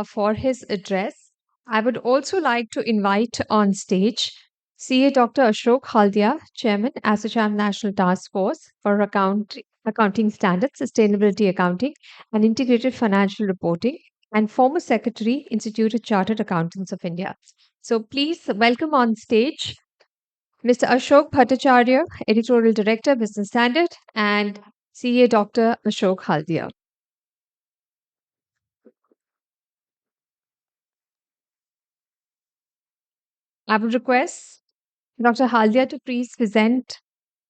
for his address. I would also like to invite on stage CA Dr. Ashok Haldia, Chairman, ASSOCHAM National Task Force for Accounting Standards, Sustainability Accounting, and Integrated Financial Reporting, and former Secretary, Institute of Chartered Accountants of India. So please welcome on stage Mr. Ashok Bhattacharya, Editorial Director, Business Standard, and CA Dr. Ashok Haldia. I would request Dr. Haldia to please present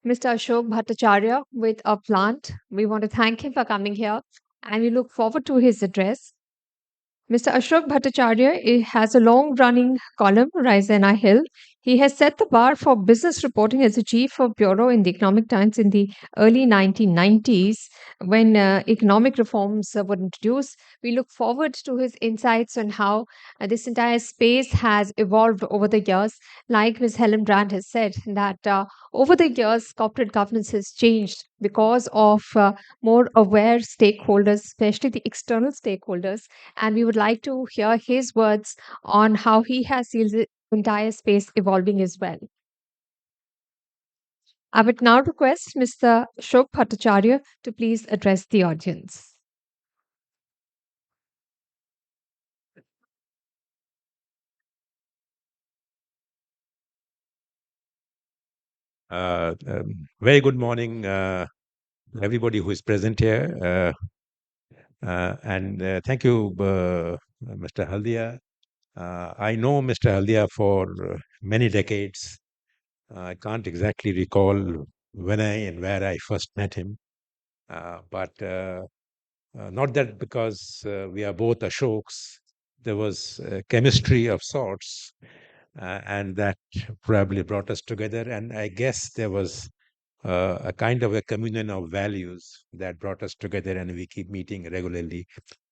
Mr. Ashok Bhattacharya with a plant. We want to thank him for coming here and we look forward to his address. Mr. Ashok Bhattacharya has a long running column, Rise and I Hill. He has set the bar for business reporting as a chief of bureau in the Economic Times in the early 1990s when economic reforms were introduced. We look forward to his insights on how this entire space has evolved over the years. Like Ms. Helen Brand has said, that over the years, corporate governance has changed because of more aware stakeholders, especially the external stakeholders, and we would like to hear his words on how he has seen the entire space evolving as well. I would now request Mr. Ashok Bhattacharya to please address the audience. Very good morning, everybody who is present here. And thank you, Mr. Haldia. I know Mr. Haldia for many decades. I can't exactly recall when and where I first met him. But not that because we are both Ashoks, there was chemistry of sorts, and that probably brought us together. And I guess there was a kind of a communion of values that brought us together, and we keep meeting regularly.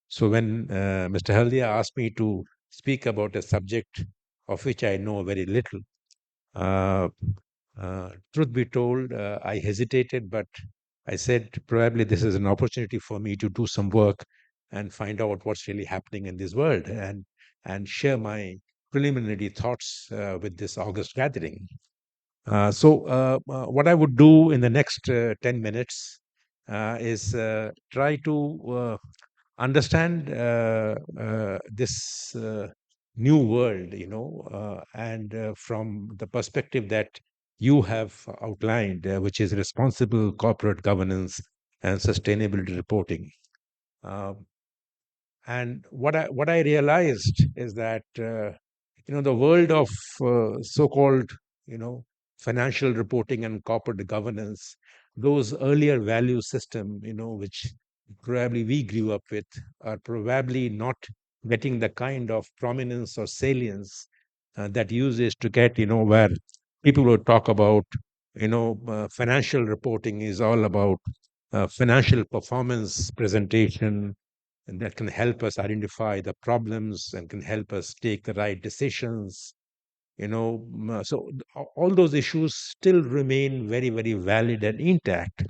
So when Mr. Haldia asked me to speak about a subject of which I know very little, uh, truth be told, I hesitated, but I said probably this is an opportunity for me to do some work and find out what's really happening in this world and share my preliminary thoughts with this August gathering. What I would do in the next 10 minutes is try to understand this new world, and from the perspective that you have outlined, which is responsible corporate governance and sustainability reporting. Uh, and what I realized is that the world of so-called financial reporting and corporate governance, those earlier value system, which probably we grew up with, are probably not getting the kind of prominence or salience that uses to get, where people will talk about, financial reporting is all about financial performance presentation, and that can help us identify the problems and can help us take the right decisions. All those issues still remain very, very valid and intact.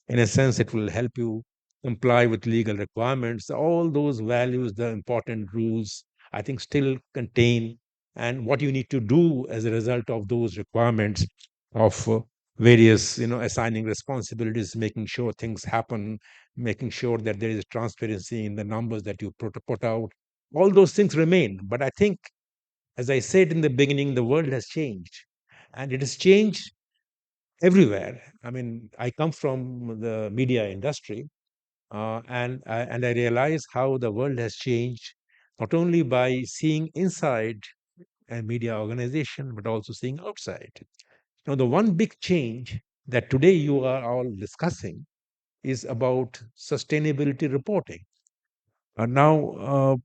In a sense, it will help you comply with legal requirements. All those values, the important rules, I think still contain, and what you need to do as a result of those requirements of various, assigning responsibilities, making sure things happen, making sure that there is transparency in the numbers that you put out. All those things remain. But I think, as I said in the beginning, the world has changed, and it has changed everywhere. I mean, I come from the media industry, and I realize how the world has changed, not only by seeing inside a media organization, but also seeing outside. Now, the one big change that today you are all discussing is about sustainability reporting. Now,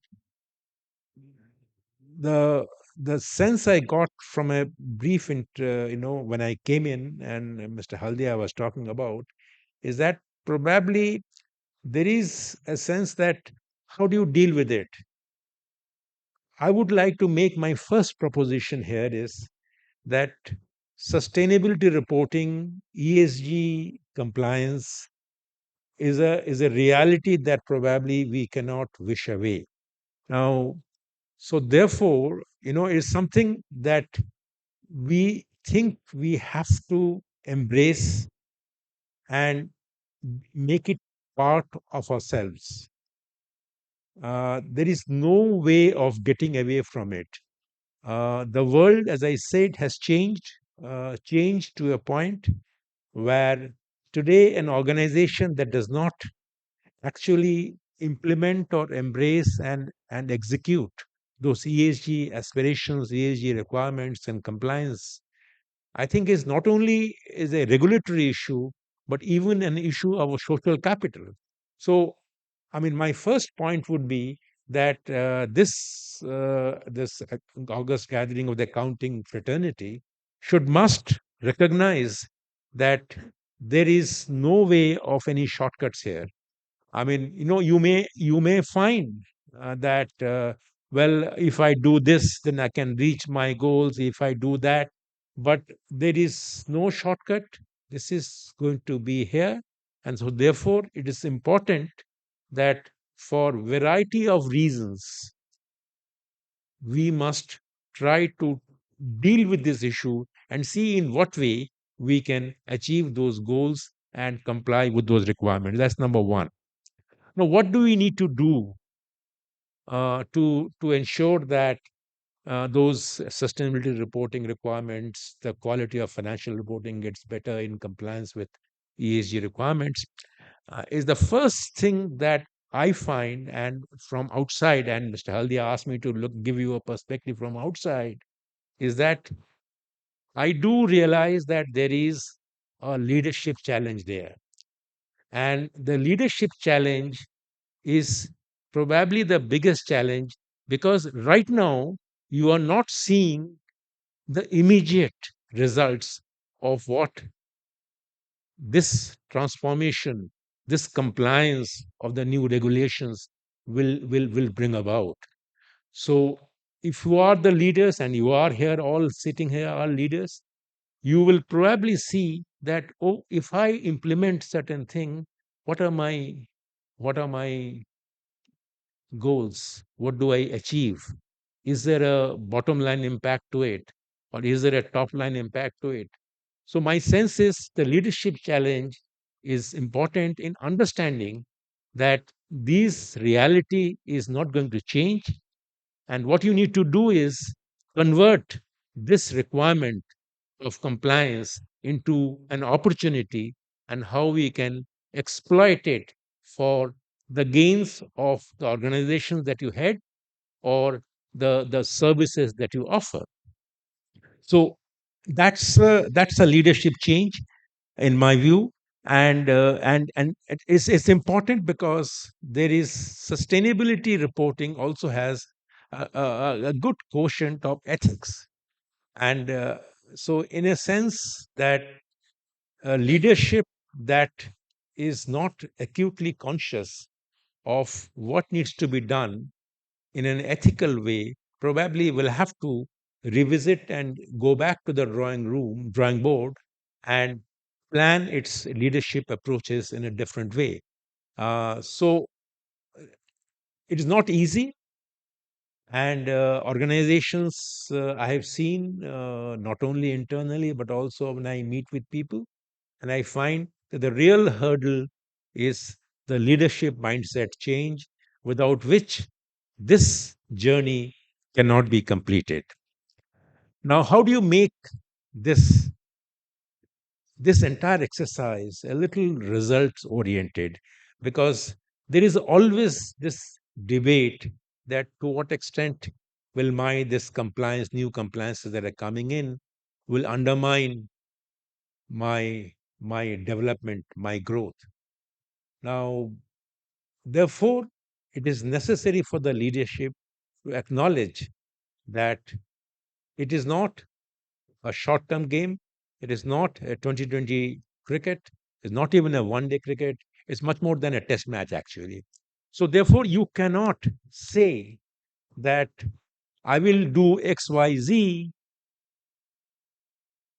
the the sense I got from a brief, when I came in and Mr. Haldia was talking about, is that probably there is a sense that how do you deal with it? I would like to make my first proposition here is that sustainability reporting, ESG compliance is a reality that probably we cannot wish away. Now, so therefore, it's something that we think we have to embrace and make it part of ourselves. There is no way of getting away from it. The world, as I said, has changed to a point where today an organization that does not actually implement or embrace and execute those ESG aspirations, ESG requirements, and compliance, I think is not only is a regulatory issue, but even an issue of a social capital. So, I mean, my first point would be that this August gathering of the accounting fraternity should must recognize that there is no way of any shortcuts here. I mean, you may find that well, if I do this, then I can reach my goals. If I do that, but there is no shortcut. This is going to be here, and so therefore, it is important that for variety of reasons, we must try to deal with this issue and see in what way we can achieve those goals and comply with those requirements. That's number one. Now, what do we need to do to ensure that those sustainability reporting requirements, the quality of financial reporting gets better in compliance with ESG requirements? Is the first thing that I find, and from outside, and Mr. Haldia asked me to give you a perspective from outside, is that I do realize that there is a leadership challenge there. And the leadership challenge is probably the biggest challenge, because right now you are not seeing the immediate results of what this transformation, this compliance of the new regulations will bring about. So if you are the leaders, and you are here, all sitting here are leaders, you will probably see that, oh, if I implement certain thing, what are my what are my goals? What do I achieve? Is there a bottom line impact to it? Or is there a top line impact to it? So, my sense is the leadership challenge is important in understanding that this reality is not going to change. And what you need to do is convert this requirement of compliance into an opportunity, and how we can exploit it for the gains of the organizations that you head, or the services that you offer. So that's a leadership change in my view. And it's important because there is sustainability reporting also has a good quotient of ethics. And so in a sense that leadership that is not acutely conscious of what needs to be done in an ethical way probably will have to revisit and go back to the drawing board, and plan its leadership approaches in a different way. So it is not easy, and organizations, I have seen, not only internally but also when I meet with people, and I find that the real hurdle is the leadership mindset change, without which this journey cannot be completed. Now, how do you make this this entire exercise a little results oriented? Because there is always this debate that to what extent will my this compliance, new compliances that are coming in, will undermine my development, my growth. Now, therefore, it is necessary for the leadership to acknowledge that it is not a short term game. It is not a 2020 cricket. It's not even a one day cricket. It's much more than a test match, actually. So, therefore, you cannot say that I will do X, Y, Z,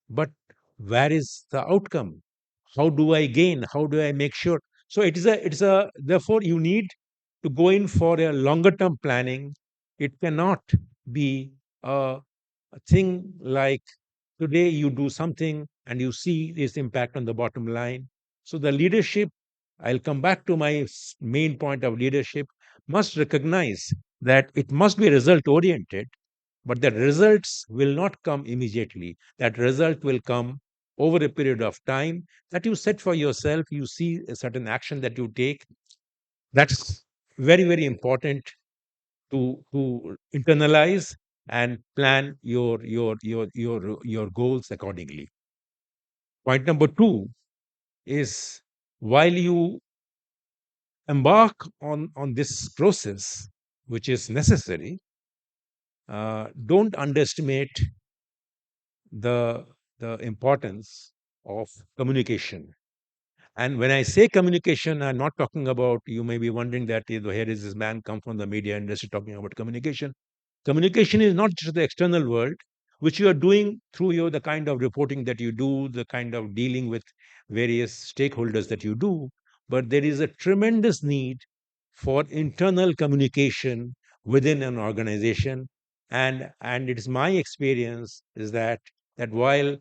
but where is the outcome? How do I gain? How do I make sure? So, therefore, you need to go in for a longer term planning. It cannot be a thing like today you do something and you see its impact on the bottom line. So the leadership, I'll come back to my main point of leadership, must recognize that it must be result oriented, but the results will not come immediately. That result will come over a period of time that you set for yourself. You see a certain action that you take. That's very, very important to internalize and plan your goals accordingly. Point number two is, while you embark on this process, which is necessary, don't underestimate the the importance of communication. And when I say communication, I'm not talking about, you may be wondering that, here is this man come from the media industry talking about communication. Communication is not just the external world, which you are doing through the kind of reporting that you do, the kind of dealing with various stakeholders that you do, but there is a tremendous need for internal communication within an organization. And it is my experience is that while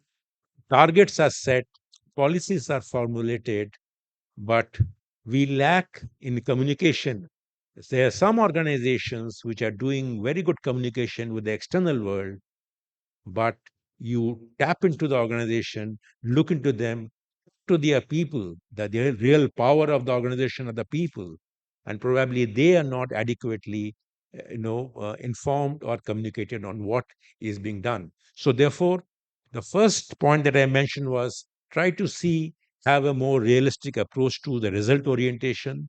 targets are set, policies are formulated, but we lack in communication. There are some organizations which are doing very good communication with the external world, but you tap into the organization, look into them, to their people, that the real power of the organization are the people, and probably they are not adequately, informed or communicated on what is being done. So therefore, the first point that I mentioned was try to have a more realistic approach to the result orientation,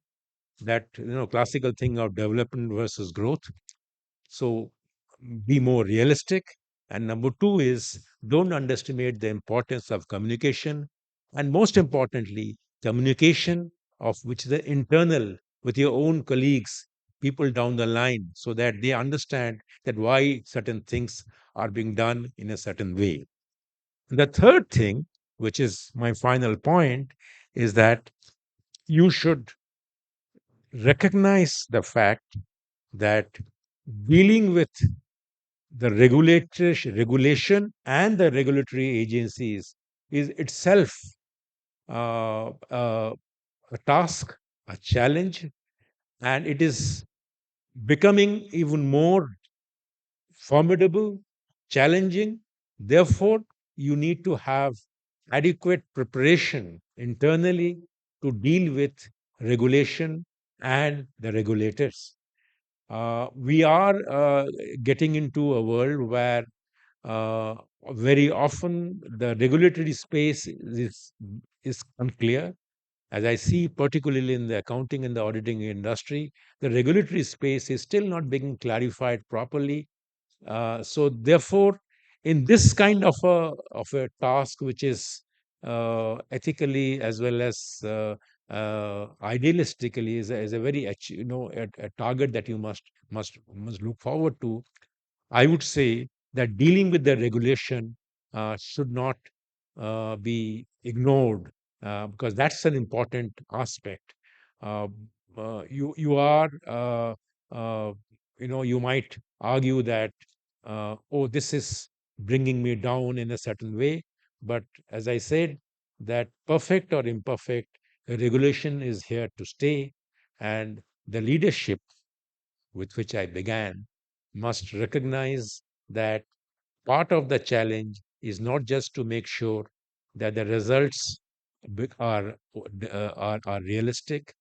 that classical thing of development versus growth. So be more realistic. And number two is, don't underestimate the importance of communication. And most importantly, communication of which the internal with your own colleagues, people down the line, so that they understand that why certain things are being done in a certain way. The third thing, which is my final point, is that you should recognize the fact that dealing with the regulation and the regulatory agencies is itself a task, a challenge, and it is becoming even more formidable, challenging. Therefore, you need to have adequate preparation internally to deal with regulation and the regulators. We are getting into a world where uh, very often the regulatory space is unclear. As I see, particularly in the accounting and the auditing industry, the regulatory space is still not being clarified properly. So therefore, in this kind of a task, which is ethically as well as idealistically, is a very a target that you must look forward to. I would say that dealing with the regulation should not be ignored, because that's an important aspect. Uh, you are you might argue that oh, this is bringing me down in a certain way, but as I said, that perfect or imperfect, regulation is here to stay, and the leadership with which I began must recognize that part of the challenge is not just to make sure that the results are realistic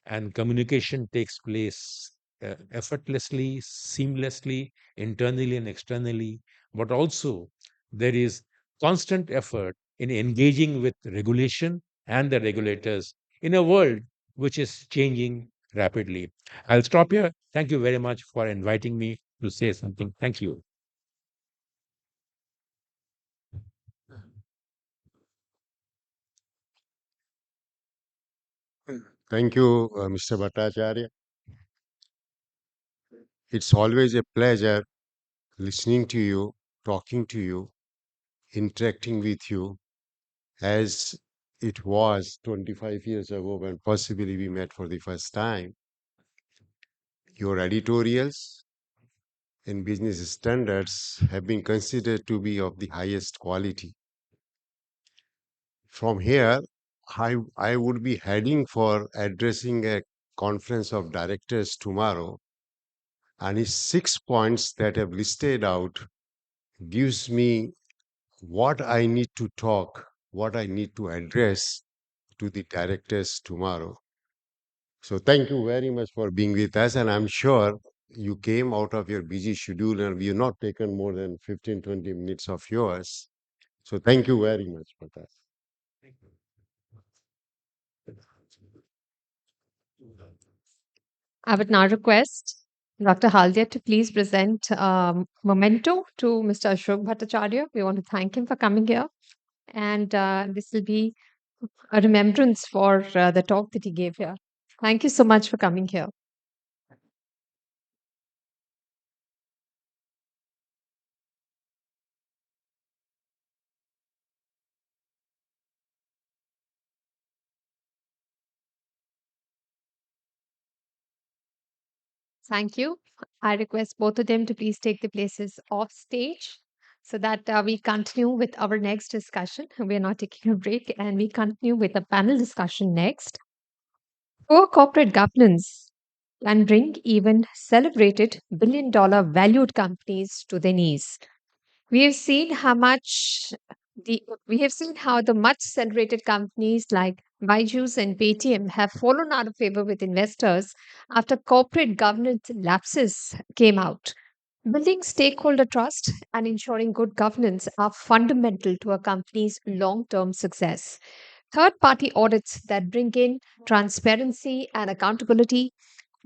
and communication takes place effortlessly, seamlessly, internally and externally, but also there is constant effort in engaging with regulation and the regulators in a world which is changing rapidly. I'll stop here. Thank you very much for inviting me to say something. Thank you. Thank you, Mr. Bhattacharya. It's always a pleasure listening to you, talking to you, interacting with you, as it was 25 years ago when possibly we met for the first time. Your editorials in Business Standards have been considered to be of the highest quality. From here, I would be heading for addressing a conference of directors tomorrow, and his 6 points that I've listed out gives me what I need to talk, what I need to address to the directors tomorrow. So thank you very much for being with us, and I'm sure you came out of your busy schedule and we have not taken more than 15-20 minutes of yours. So thank you very much for that. I would now request Dr. Haldia to please present memento to Mr. Ashok Bhattacharya. We want to thank him for coming here, and this will be a remembrance for the talk that he gave here. Thank you so much for coming here. Thank you. I request both of them to please take the places off stage so that we continue with our next discussion. We are not taking a break and we continue with a panel discussion next. Poor corporate governance can bring even celebrated billion-dollar valued companies to their knees. We have seen how much we have seen how the much celebrated companies like Byju's and Paytm have fallen out of favor with investors after corporate governance lapses came out. Building stakeholder trust and ensuring good governance are fundamental to a company's long-term success. Third party audits that bring in transparency and accountability,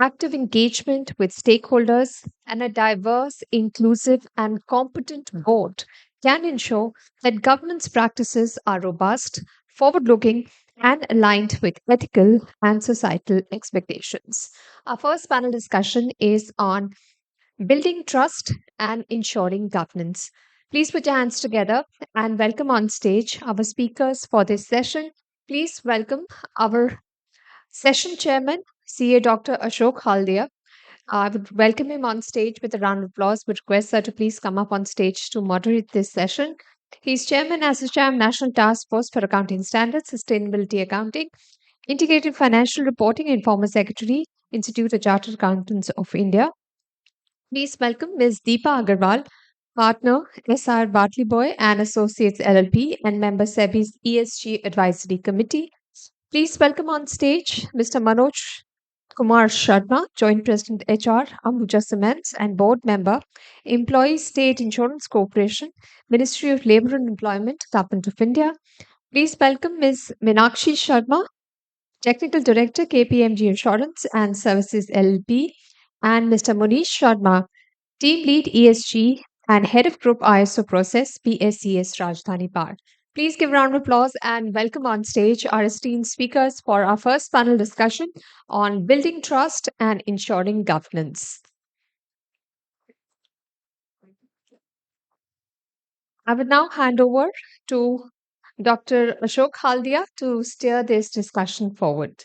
active engagement with stakeholders, and a diverse, inclusive, and competent board can ensure that governance practices are robust, forward looking, and aligned with ethical and societal expectations. Our first panel discussion is on building trust and ensuring governance. Please put your hands together and welcome on stage our speakers for this session. Please welcome our session chairman, CA Dr. Ashok Haldia. I would welcome him on stage with a round of applause, but request her to please come up on stage to moderate this session. He's chairman, ASSOCHAM National Task Force for Accounting Standards, Sustainability Accounting, Integrated Financial Reporting, and former secretary, Institute of Chartered Accountants of India. Please welcome Ms. Deepa Agarwal, partner, SR Bartley Boy and Associates LLP, and member SEBI's ESG Advisory Committee. Please welcome on stage Mr. Manoj Kumar Sharma, Joint President HR, Ambuja Cements, and Board Member, Employees State Insurance Corporation, Ministry of Labour and Employment, Government of India. Please welcome Ms. Meenakshi Sharma, Technical Director, KPMG Insurance and Services LLP, and Mr. Munish Sharma, Team Lead ESG and Head of Group ISO Process, PSCS Rajdhani Power. Please give a round of applause and welcome on stage our esteemed speakers for our first panel discussion on building trust and ensuring governance. I would now hand over to Dr. Ashok Haldia to steer this discussion forward.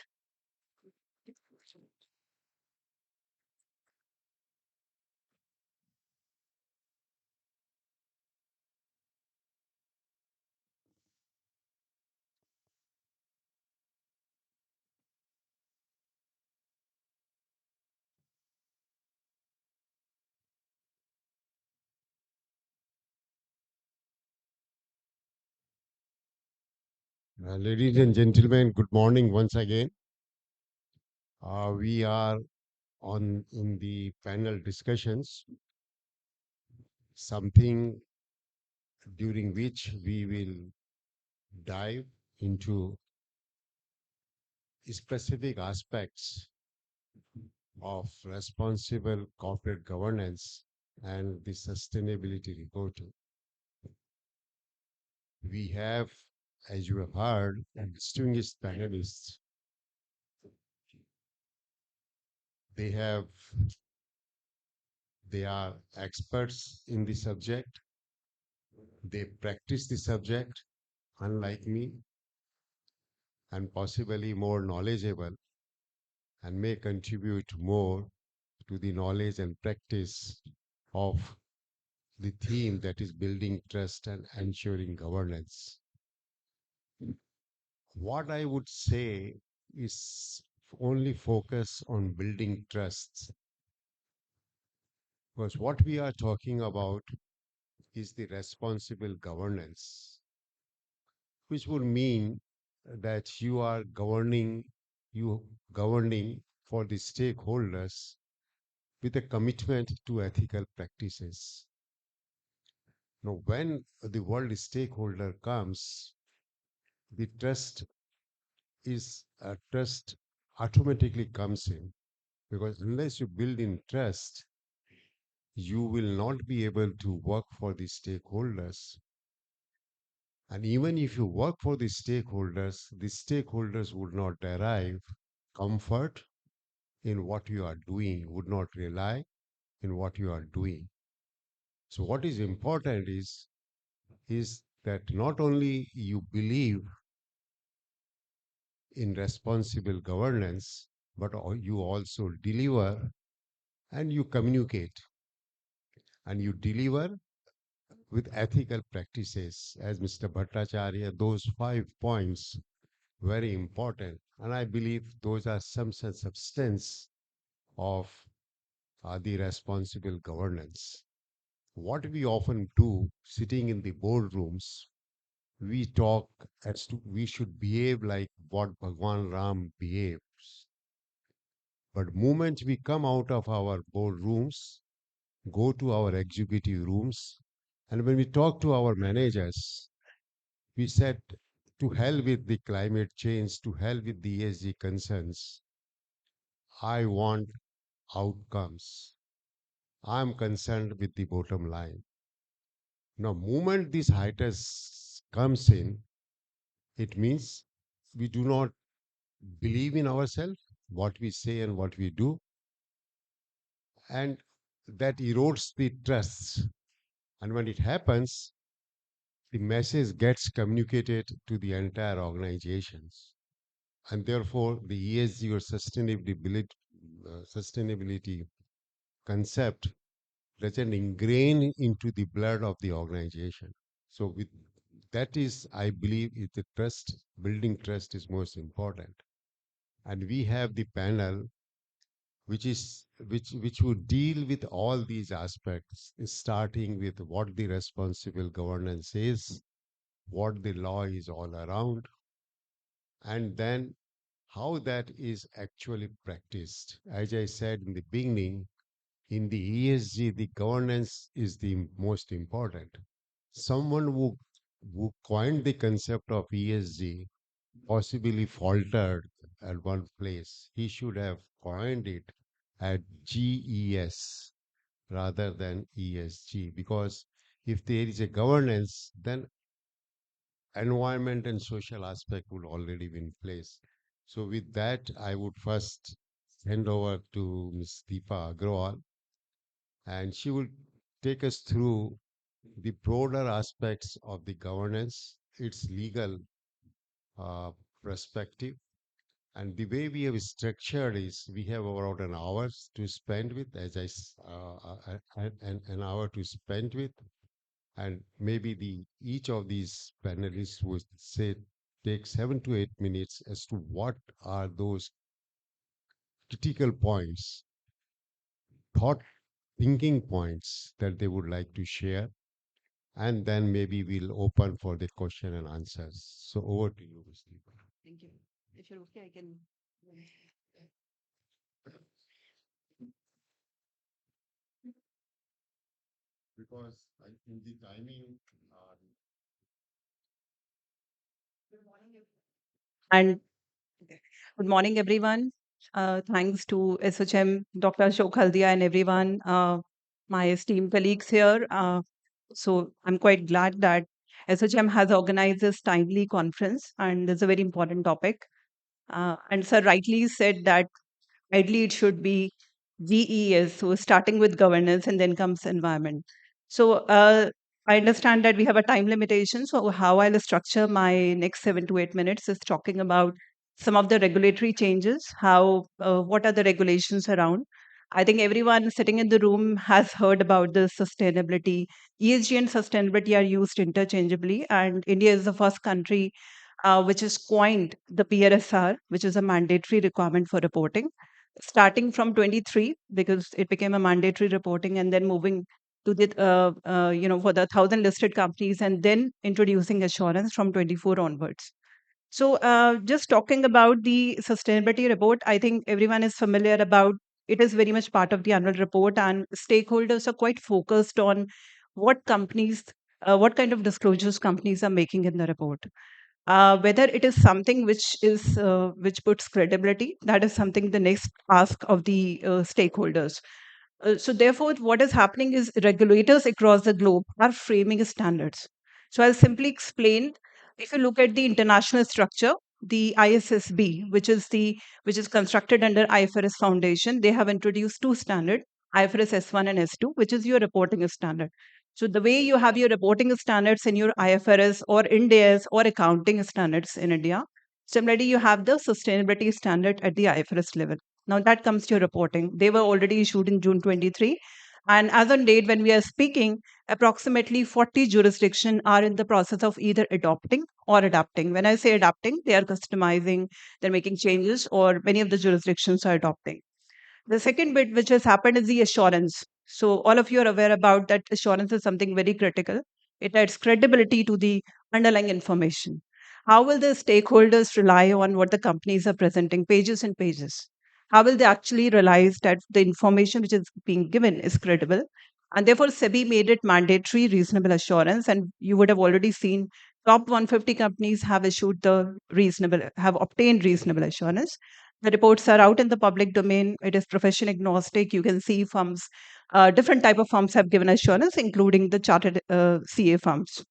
Ladies and gentlemen, good morning once again. We are on in the panel discussions, something during which we will dive into specific aspects of responsible corporate governance and the sustainability reporting. We have, as you have heard, distinguished panelists. They have they are experts in the subject. They practice the subject, unlike me, and possibly more knowledgeable, and may contribute more to the knowledge and practice of the theme that is building trust and ensuring governance. What I would say is only focus on building trusts, because what we are talking about is the responsible governance, which would mean that you governing for the stakeholders with a commitment to ethical practices. Now, when the world stakeholder comes, the trust automatically comes in, because unless you build in trust, you will not be able to work for the stakeholders. And even if you work for the stakeholders would not derive comfort in what you are doing, would not rely in what you are doing. So what is important is that not only you believe in responsible governance, but you also deliver and you communicate and you deliver with ethical practices. As Mr. Bhattacharya, those 5 points very important, and I believe those are some substance of the responsible governance. What we often do sitting in the boardrooms, we talk as to we should behave like what Bhagwan Ram behaves. But moment we come out of our boardrooms, go to our executive rooms, and when we talk to our managers, we said, to hell with the climate change, to hell with the ESG concerns. I want outcomes. I'm concerned with the bottom line. Now, moment this hiatus comes in, it means we do not believe in ourselves, what we say and what we do, and that erodes the trust. And when it happens, the message gets communicated to the entire organizations. And therefore, the ESG or sustainability concept doesn't ingrain into the blood of the organization. So with that is, I believe, is the trust, building trust is most important. And we have the panel which would deal with all these aspects, starting with what the responsible governance is, what the law is all around, and then how that is actually practiced. As I said in the beginning, in the ESG, the governance is the most important. Someone who coined the concept of ESG possibly faltered at one place. He should have coined it at GES rather than ESG, because if there is a governance, then environment and social aspect would already be in place. So with that, I would first hand over to Ms. Deepa Agrawal, and she will take us through the broader aspects of the governance, its legal uh, perspective. And the way we have structured is we have about an hour to spend with, an hour to spend with, and maybe the each of these panelists would say take 7 to 8 minutes as to what are those critical points, thought thinking points that they would like to share, and then maybe we'll open for the question and answers. So over to you, Ms. Deepa. Thank you. If you're okay, I can. Because in the timing, And good morning, everyone. Thanks to SHM, Dr. Ashok Haldia, and everyone, my esteemed colleagues here. So I'm quite glad that SHM has organized this timely conference, and it's a very important topic. And Sir rightly said that ideally it should be GES, so starting with governance and then comes environment. So I understand that we have a time limitation. So how I'll structure my next 7 to 8 minutes is talking about some of the regulatory changes, how what are the regulations around, I think everyone sitting in the room has heard about this sustainability. ESG and sustainability are used interchangeably, and India is the first country which has coined the PRSR, which is a mandatory requirement for reporting, starting from 23 because it became a mandatory reporting, and then moving to the for the 1,000 listed companies, and then introducing assurance from 24 onwards. So, just talking about the sustainability report, I think everyone is familiar about it is very much part of the annual report, and stakeholders are quite focused on what companies, what kind of disclosures companies are making in the report. Whether it is something which puts credibility, that is something the next ask of the stakeholders. So therefore, what is happening is regulators across the globe are framing standards. So I'll simply explain. If you look at the international structure, the ISSB, which is constructed under IFRS Foundation, they have introduced two standards, IFRS S1 and S2, which is your reporting standard. So the way you have your reporting standards in your IFRS or Ind AS or accounting standards in India, similarly you have the sustainability standard at the IFRS level. Now that comes to your reporting. They were already issued in June 23. And as on date, when we are speaking, approximately 40 jurisdictions are in the process of either adopting or adapting. When I say adapting, they are customizing, they're making changes, or many of the jurisdictions are adopting. The second bit which has happened is the assurance. So all of you are aware about that assurance is something very critical. It adds credibility to the underlying information. How will the stakeholders rely on what the companies are presenting, pages and pages? How will they actually realize that the information which is being given is credible? And therefore, SEBI made it mandatory reasonable assurance. And you would have already seen top 150 companies have obtained reasonable assurance. The reports are out in the public domain. It is profession agnostic. You can see firms, different type of firms have given assurance, including the chartered CA firms.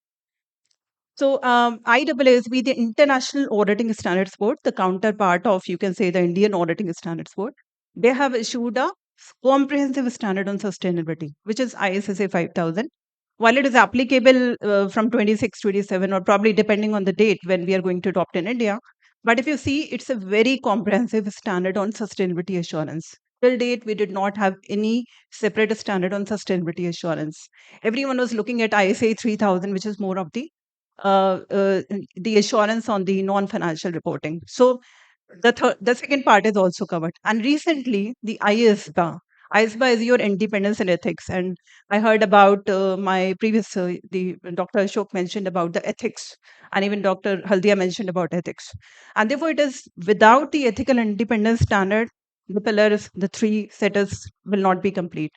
So IAASB, the International Auditing Standards Board, the counterpart of, you can say, the Indian Auditing Standards Board, they have issued a comprehensive standard on sustainability, which is ISSA 5000. While it is applicable from 26, 27, or probably depending on the date when we are going to adopt in India, but if you see, it's a very comprehensive standard on sustainability assurance. Till date, we did not have any separate standard on sustainability assurance. Everyone was looking at ISA 3000, which is more of uh, uh, the assurance on the non-financial reporting. So the second part is also covered. And recently, the ISBA. ISBA is your independence and ethics. And I heard about my previous, the Dr. Ashok mentioned about the ethics, and even Dr. Haldia mentioned about ethics. And therefore, it is without the ethical independence standard, the pillars, the three setters will not be complete.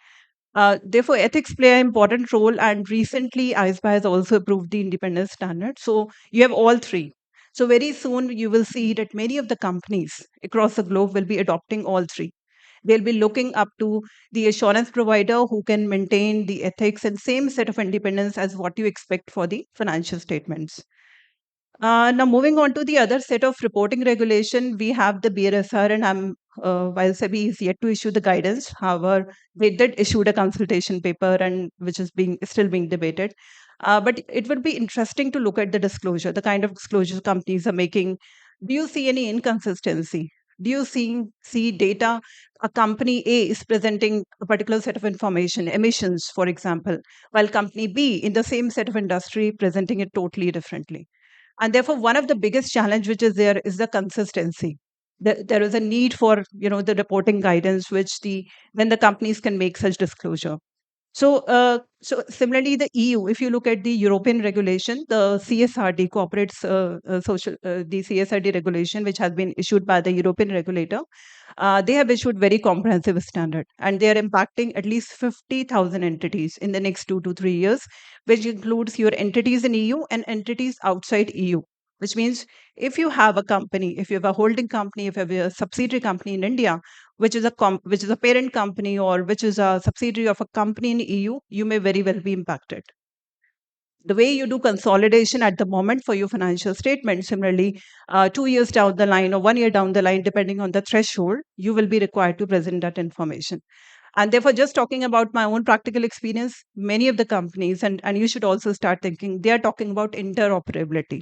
Therefore, ethics play an important role, and recently, ISBA has also approved the independence standard. So you have all three. So very soon, you will see that many of the companies across the globe will be adopting all three. They'll be looking up to the assurance provider who can maintain the ethics and same set of independence as what you expect for the financial statements. Now, moving on to the other set of reporting regulation, we have the BRSR, and while SEBI is yet to issue the guidance, however, they did issue a consultation paper, and which is still being debated. But it would be interesting to look at the disclosure, the kind of disclosures companies are making. Do you see any inconsistency? Do you see data? A company A is presenting a particular set of information, emissions, for example, while company B in the same set of industry presenting it totally differently. And therefore, one of the biggest challenge which is there is the consistency. There is a need for the reporting guidance which then the companies can make such disclosure. So similarly, the EU, if you look at the European regulation, the CSRD, the CSRD regulation, which has been issued by the European regulator, they have issued very comprehensive standard, and they are impacting at least 50,000 entities in the next 2 to 3 years, which includes your entities in EU and entities outside EU. Which means if you have a company, if you have a holding company, if you have a subsidiary company in India, which is a parent company or which is a subsidiary of a company in EU, you may very well be impacted. The way you do consolidation at the moment for your financial statement, similarly, 2 years down the line or 1 year down the line, depending on the threshold, you will be required to present that information. And therefore, just talking about my own practical experience, many of the companies, and you should also start thinking, they are talking about interoperability.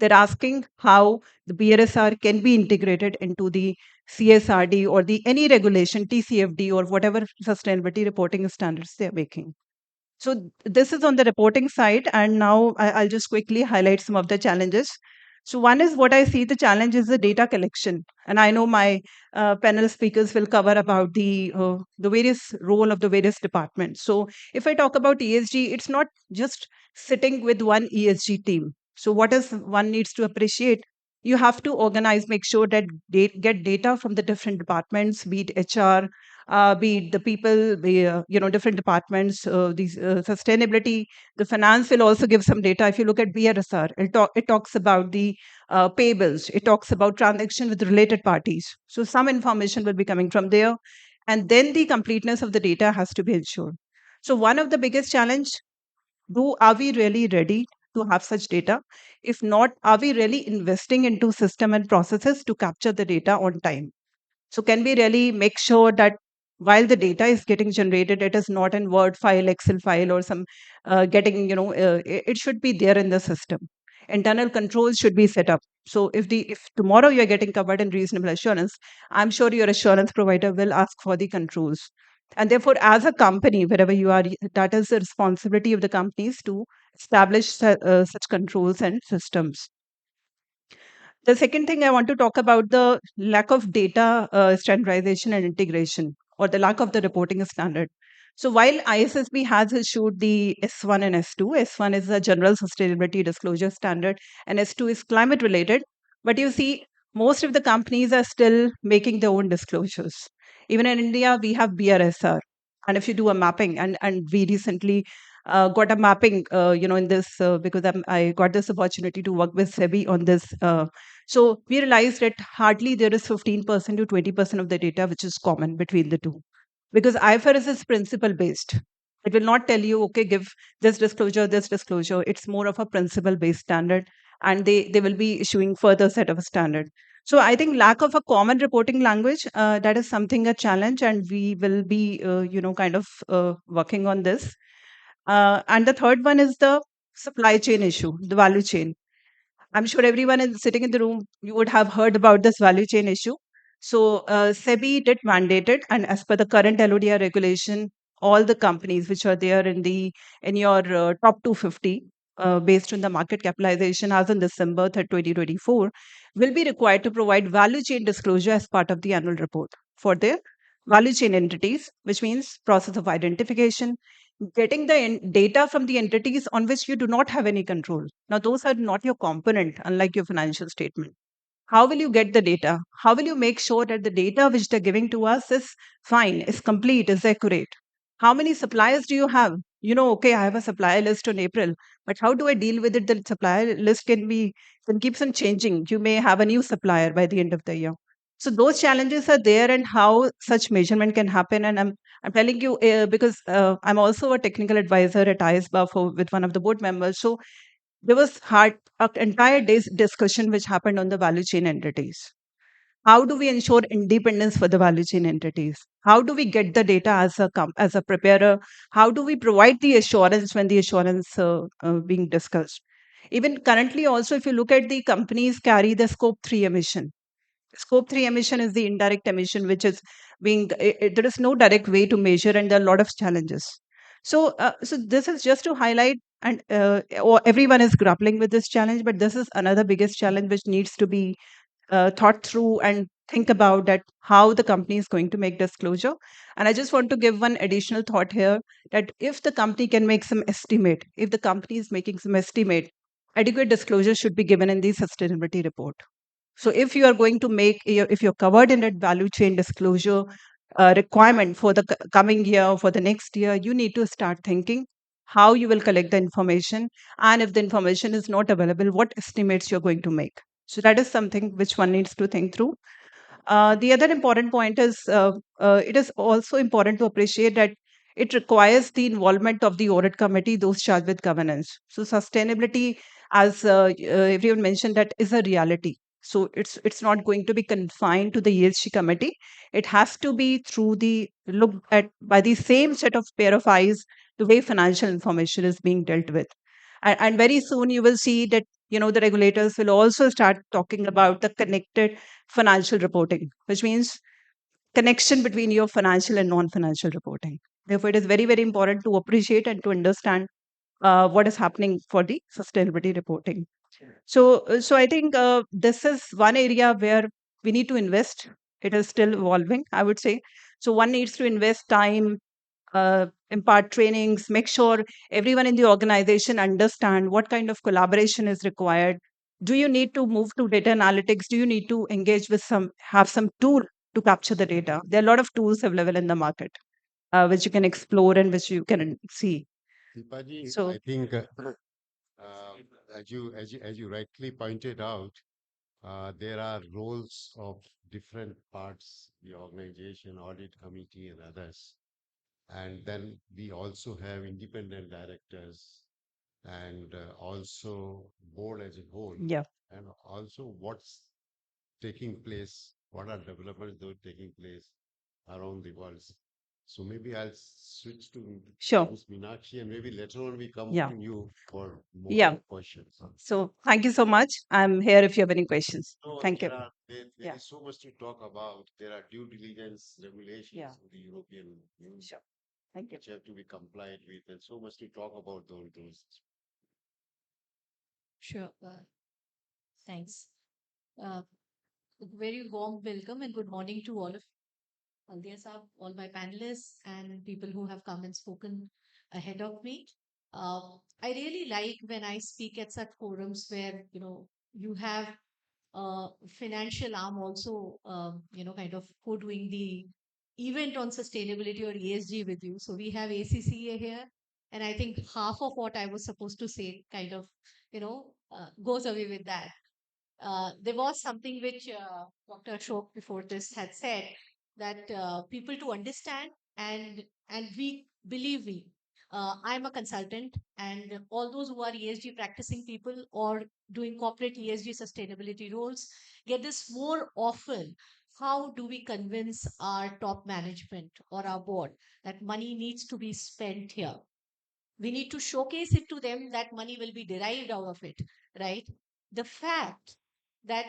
They're asking how the BRSR can be integrated into the CSRD or the any regulation, TCFD or whatever sustainability reporting standards they're making. So this is on the reporting side, and now I'll just quickly highlight some of the challenges. So one is what I see the challenge is the data collection, and I know my panel speakers will cover about the various role of the various departments. So if I talk about ESG, it's not just sitting with one ESG team. So what is one needs to appreciate? You have to organize, make sure that they get data from the different departments, be it HR, be it the people, different departments, these sustainability. The finance will also give some data. If you look at BRSR, it talks about the payables. It talks about transaction with related parties. So some information will be coming from there, and then the completeness of the data has to be ensured. So one of the biggest challenge: are we really ready to have such data? If not, are we really investing into system and processes to capture the data on time? So can we really make sure that while the data is getting generated, it is not in Word file, Excel file, or some it should be there in the system. Internal controls should be set up. So if tomorrow you are getting covered in reasonable assurance, I'm sure your assurance provider will ask for the controls. And therefore, as a company, wherever you are, that is the responsibility of the companies to establish such controls and systems. The second thing I want to talk about the lack of data standardization and integration, or the lack of the reporting standard. So while ISSB has issued the S1 and S2, S1 is a general sustainability disclosure standard, and S2 is climate related. But you see, most of the companies are still making their own disclosures. Even in India, we have BRSR. And if you do a mapping, and we recently got a mapping, in this because I got this opportunity to work with SEBI on this. So we realized that hardly there is 15% to 20% of the data which is common between the two. Because IFRS is principle based. It will not tell you, okay, give this disclosure, this disclosure. It's more of a principle based standard, and they will be issuing further set of a standard. So I think lack of a common reporting language, that is something a challenge, and we will be, kind of working on this. And the third one is the supply chain issue, the value chain. I'm sure everyone is sitting in the room, you would have heard about this value chain issue. So SEBI did mandate it, and as per the current LODR regulation, all the companies which are there in your top 250, based on the market capitalization as on December 2024, will be required to provide value chain disclosure as part of the annual report for their value chain entities, which means process of identification, getting the data from the entities on which you do not have any control. Now, those are not your component, unlike your financial statement. How will you get the data? How will you make sure that the data which they're giving to us is fine, is complete, is accurate? How many suppliers do you have? Okay, I have a supplier list on April, but how do I deal with it? The supplier list can keeps on changing. You may have a new supplier by the end of the year. So those challenges are there, and how such measurement can happen. And I'm telling you, because I'm also a technical advisor at ISBA with one of the board members. So there was hard an entire day's discussion which happened on the value chain entities. How do we ensure independence for the value chain entities? How do we get the data as a preparer? How do we provide the assurance when the assurance being discussed? Even currently, also, if you look at the companies carry the scope 3 emission. Scope 3 emission is the indirect emission, which is there is no direct way to measure, and there are a lot of challenges. So this is just to highlight, and everyone is grappling with this challenge, but this is another biggest challenge which needs to be thought through and think about that how the company is going to make disclosure. And I just want to give one additional thought here, that if the company can make some estimate, if the company is making some estimate, adequate disclosure should be given in the sustainability report. So if you are going to if you're covered in that value chain disclosure requirement for the coming year, for the next year, you need to start thinking how you will collect the information. And if the information is not available, what estimates you're going to make. So that is something which one needs to think through. The other important point is it is also important to appreciate that it requires the involvement of the audit committee, those charged with governance. So sustainability, as everyone mentioned, that is a reality. So it's not going to be confined to the ESG committee. It has to be through the look at by the same set of pair of eyes, the way financial information is being dealt with. And very soon you will see that the regulators will also start talking about the connected financial reporting, which means connection between your financial and non-financial reporting. Therefore, it is very, very important to appreciate and to understand what is happening for the sustainability reporting. So I think this is one area where we need to invest. It is still evolving, I would say. So one needs to invest time, impart trainings, make sure everyone in the organization understand what kind of collaboration is required. Do you need to move to data analytics? Do you need to engage with have some tool to capture the data? There are a lot of tools available in the market, which you can explore and which you can see. Deepaji, So I think uh, as you rightly pointed out, there are roles of different parts, the organization, audit committee, and others. And then we also have independent directors and also board as a whole, yeah, and also what's taking place, what are developments that are taking place around the world. So maybe I'll switch to sure. Ms. Meenakshi, and maybe later on we come Yeah, to you for more yeah. questions. So thank you so much. I'm here if you have any questions. So Thank you. there Yeah, is so much to talk about. There are due diligence yeah, regulations of the European Union sure. Thank you. which have to be complied with, and so much to talk about those. Sure. Thanks. Uh, Very warm welcome and good morning to all of Haldia Saab, all my panelists and people who have come and spoken ahead of me. I really like when I speak at such forums where, you have a financial arm also, kind of co-doing the event on sustainability or ESG with you. So we have ACCA here. And I think half of what I was supposed to say kind of, goes away with that. There was something which Dr. Ashok before this had said that people to understand and we believe me. I'm a consultant, and all those who are ESG practicing people or doing corporate ESG sustainability roles get this more often. How do we convince our top management or our board that money needs to be spent here? We need to showcase it to them that money will be derived out of it, right? The fact that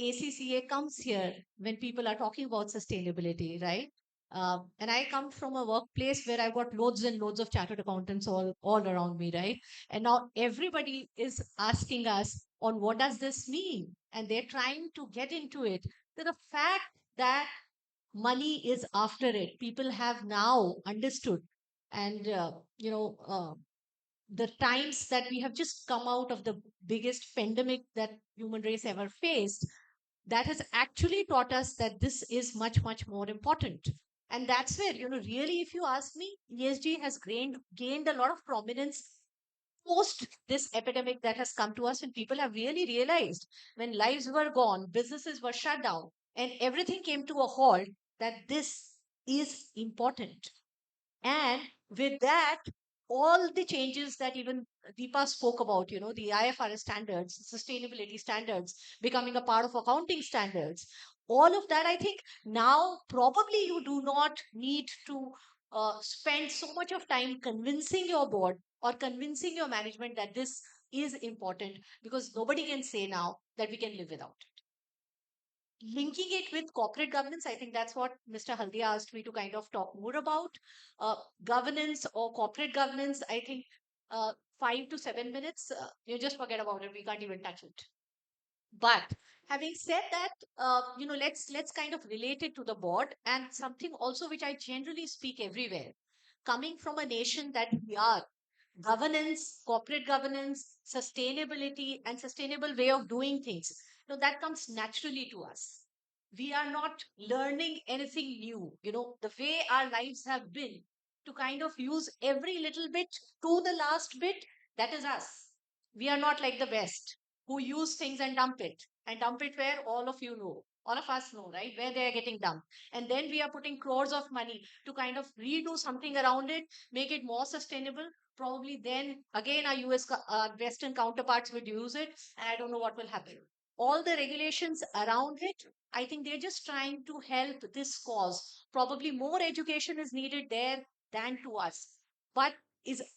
ACCA comes here when people are talking about sustainability, right? And I come from a workplace where I've got loads and loads of chartered accountants all around me, right? And now everybody is asking us on what does this mean? And they're trying to get into it. So the fact that money is after it, people have now understood. And, the times that we have just come out of the biggest pandemic that human race ever faced, that has actually taught us that this is much, much more important. And that's where, really, if you ask me, ESG has gained a lot of prominence post this epidemic that has come to us, when people have really realized, when lives were gone, businesses were shut down, and everything came to a halt, that this is important. And with that, all the changes that even Deepa spoke about, the IFRS standards, sustainability standards becoming a part of accounting standards, all of that, I think now probably you do not need to spend so much of time convincing your board or convincing your management that this is important, because nobody can say now that we can live without it. Linking it with corporate governance, I think that's what Mr. Haldia asked me to kind of talk more about. Governance or corporate governance, I think 5 to 7 minutes, you just forget about it. We can't even touch it. But having said that, let's kind of relate it to the board, and something also which I generally speak everywhere. Coming from a nation that we are, governance, corporate governance, sustainability, and sustainable way of doing things, that comes naturally to us. We are not learning anything new. The way our lives have been, to kind of use every little bit to the last bit, that is us. We are not like the West, who use things and dump it where all of you know, all of us know, right, where they are getting dumped. And then we are putting crores of money to kind of redo something around it, make it more sustainable. Probably then again our Western counterparts would use it, and I don't know what will happen. All the regulations around it, I think they're just trying to help this cause. Probably more education is needed there than to us. But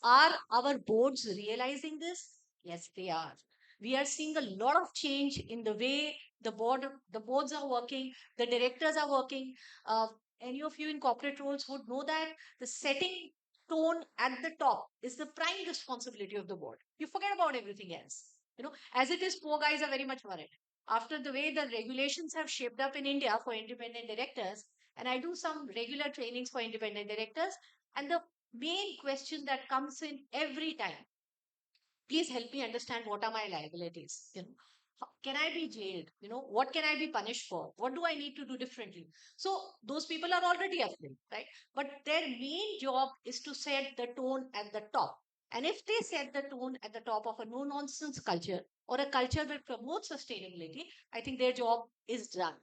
are our boards realizing this? Yes, they are. We are seeing a lot of change in the way the boards are working, the directors are working. Uh, any of you in corporate roles would know that the setting tone at the top is the prime responsibility of the board. You forget about everything else. As it is, poor guys are very much worried. After the way the regulations have shaped up in India for independent directors, and I do some regular trainings for independent directors, and the main question that comes in every time, please help me understand what are my liabilities. Can I be jailed? What can I be punished for? What do I need to do differently? So those people are already afraid, right? But their main job is to set the tone at the top. And if they set the tone at the top of a no nonsense culture, or a culture that promotes sustainability, I think their job is done.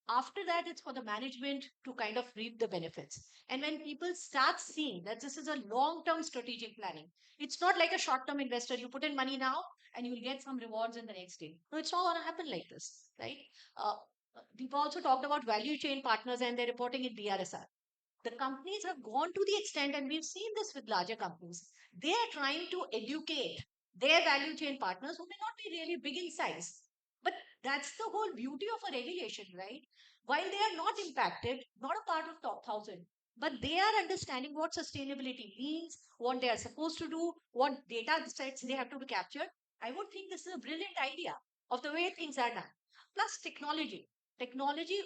After that, it's for the management to kind of reap the benefits. And when people start seeing that this is a long term strategic planning, it's not like a short term investor. You put in money now and you'll get some rewards in the next day. No, it's not going to happen like this, right? Uh, Deepa also talked about value chain partners and their reporting in BRSR. The companies have gone to the extent, and we've seen this with larger companies, they are trying to educate their value chain partners who may not be really big in size. But that's the whole beauty of a regulation, right? While they are not impacted, not a part of top 1000, but they are understanding what sustainability means, what they are supposed to do, what data sets they have to be captured. I would think this is a brilliant idea of the way things are done. Plus, technology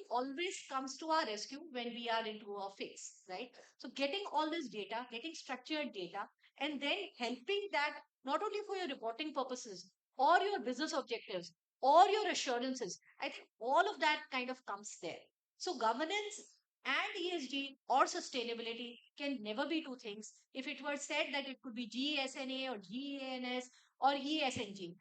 always comes to our rescue when we are into a phase, right? So getting all this data, getting structured data, and then helping that not only for your reporting purposes or your business objectives or your assurances, I think all of that kind of comes there. So governance and ESG or sustainability can never be two things. If it were said that it could be GSNA or GANS or ESNG,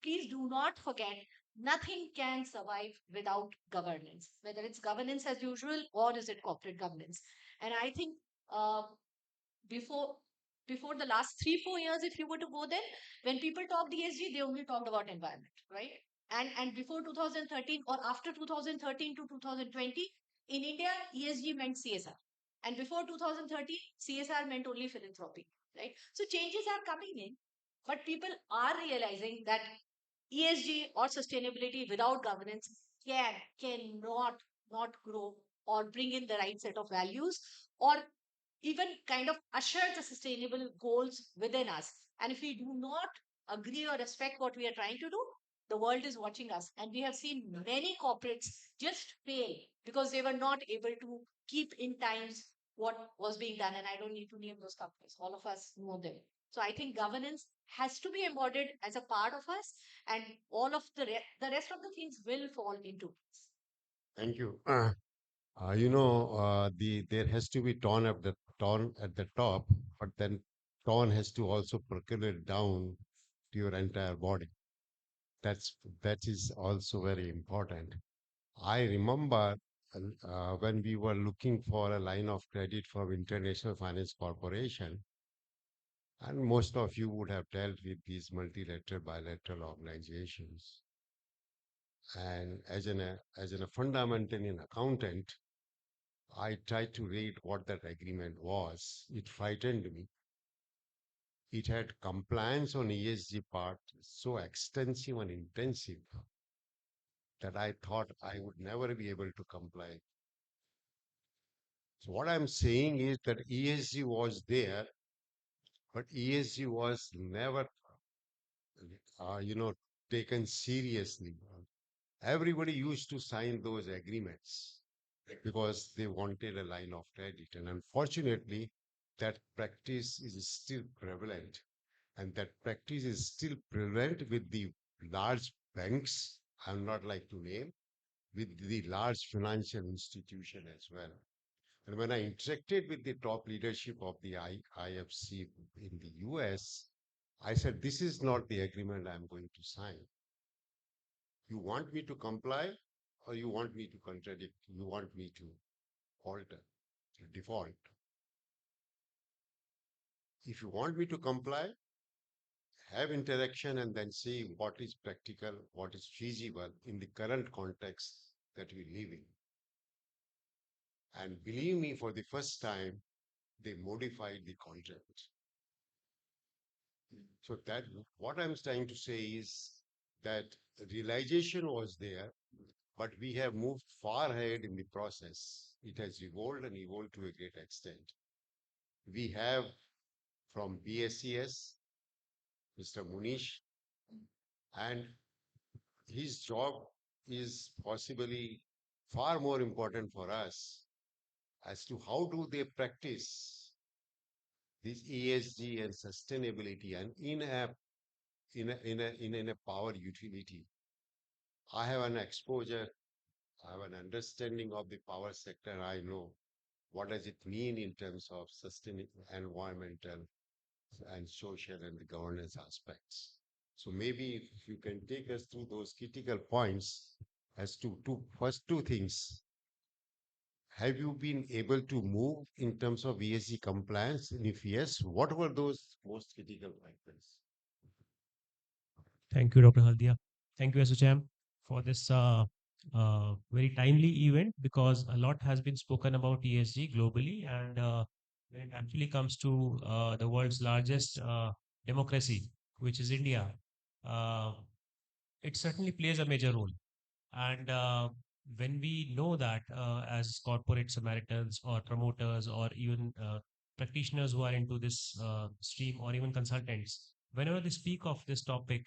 please do not forget, nothing can survive without governance, whether it's governance as usual or is it corporate governance. And I think uh, before before the last 3 4 years, if you were to go there, when people talked ESG, they only talked about environment, right? And before 2013 or after 2013 to 2020, in India, ESG meant CSR. And before 2013, CSR meant only philanthropy, right? So changes are coming in, but people are realizing that ESG or sustainability without governance cannot not grow or bring in the right set of values, or even kind of usher the sustainable goals within us. And if we do not agree or respect what we are trying to do, the world is watching us. And we have seen many corporates just fail because they were not able to keep in times what was being done. And I don't need to name those companies, all of us know them. So I think governance has to be embodied as a part of us, and all of the rest of the things will fall into place. Thank you. There has to be tone at the top, but then tone has to also percolate down to your entire body. That is also very important. I remember when we were looking for a line of credit from International Finance Corporation, and most of you would have dealt with these multilateral, bilateral organizations. And as a fundamentally an accountant, I tried to read what that agreement was. It frightened me. It had compliance on ESG part so extensive and intensive that I thought I would never be able to comply. So what I'm saying is that ESG was there, but ESG was never, uh, you know, taken seriously. Everybody used to sign those agreements because they wanted a line of credit. And unfortunately, that practice is still prevalent. And that practice is still prevalent with the large banks, I'm not like to name, with the large financial institution as well. And when I interacted with the top leadership of the IFC in the US, I said, this is not the agreement I'm going to sign. You want me to comply or you want me to contradict? You want me to alter, to default. If you want me to comply, have interaction and then see what is practical, what is feasible in the current context that we live in. And believe me, for the first time, they modified the contract. So that what I'm trying to say is that realization was there, but we have moved far ahead in the process. It has evolved and evolved to a great extent. We have from BSES, Mr. Munish, and his job is possibly far more important for us as to how do they practice this ESG and sustainability and in a power utility. I have an exposure, I have an understanding of the power sector. I know what does it mean in terms of sustainable, environmental, and social and the governance aspects. So maybe if you can take us through those critical points as to first two things. Have you been able to move in terms of ESG compliance? And if yes, what were those most critical factors? Thank you, Dr. Haldia. Thank you, SHM, for this very timely event because a lot has been spoken about ESG globally. And when it actually comes to the world's largest democracy, which is India, uh, it certainly plays a major role. And when we know that as corporate Samaritans or promoters or even practitioners who are into this stream or even consultants, whenever they speak of this topic,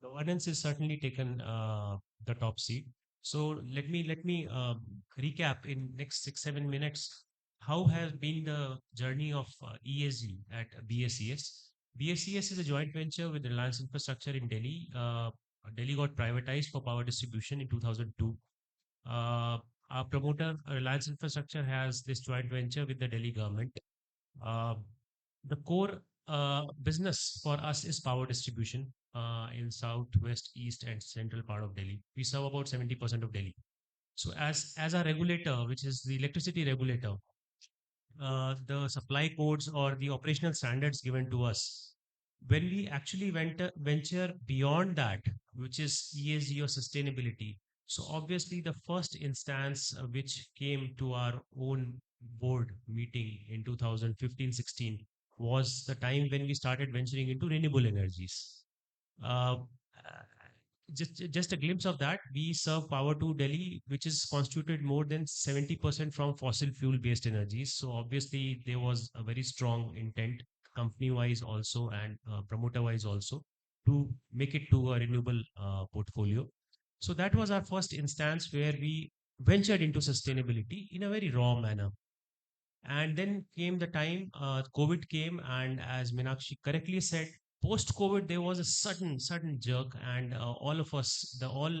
governance is certainly taken the top seat. So let me recap in next 6 7 minutes how has been the journey of ESG at BSES. BSES is a joint venture with Reliance Infrastructure in Delhi. Delhi got privatized for power distribution in 2002. Uh, our promoter, Reliance Infrastructure, has this joint venture with the Delhi government. Uh, the core business for us is power distribution in south, west, east, and central part of Delhi. We serve about 70% of Delhi. So, as a regulator, which is the electricity regulator, the supply codes or the operational standards given to us. When we actually venture beyond that, which is ESG or sustainability, so obviously the first instance which came to our own board meeting in 2015-16 was the time when we started venturing into renewable energies. Uh, uh, just a glimpse of that. We serve power to Delhi, which is constituted more than 70% from fossil fuel based energies. So obviously there was a very strong intent, company wise also and promoter wise also, to make it to a renewable portfolio. So that was our first instance where we ventured into sustainability in a very raw manner. And then came the time, COVID came, and as Meenakshi correctly said, post COVID there was a sudden jerk, and all of us, the all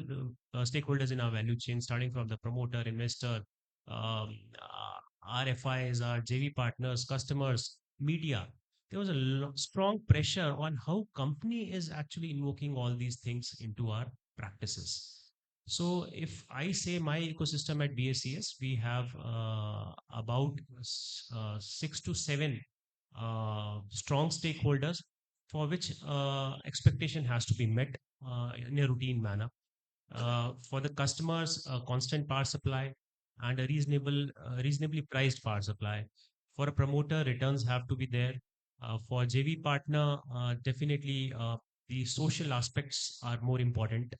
stakeholders in our value chain, starting from the promoter, investor, RFIs, our JV partners, customers, media. There was a strong pressure on how company is actually invoking all these things into our practices. So if I say my ecosystem at BSES, we have about 6 to 7 strong stakeholders for which expectation has to be met in a routine manner. For the customers, a constant power supply and a reasonably priced power supply. For a promoter, returns have to be there. For JV partner, definitely the social aspects are more important.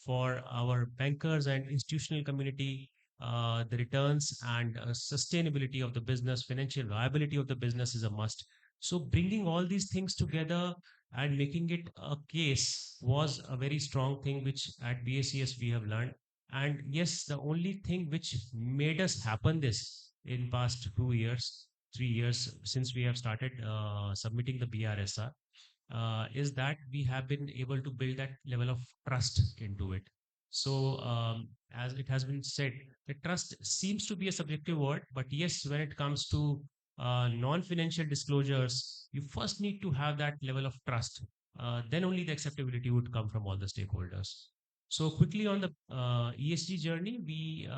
For our bankers and institutional community, the returns and sustainability of the business, financial viability of the business is a must. So bringing all these things together and making it a case was a very strong thing which at BACS we have learned. And yes, the only thing which made us happen this in past 2 years, 3 years since we have started submitting the BRSR is that we have been able to build that level of trust into it. So, as it has been said, the trust seems to be a subjective word, but yes, when it comes to non-financial disclosures, you first need to have that level of trust. Then only the acceptability would come from all the stakeholders. So quickly on the ESG journey, we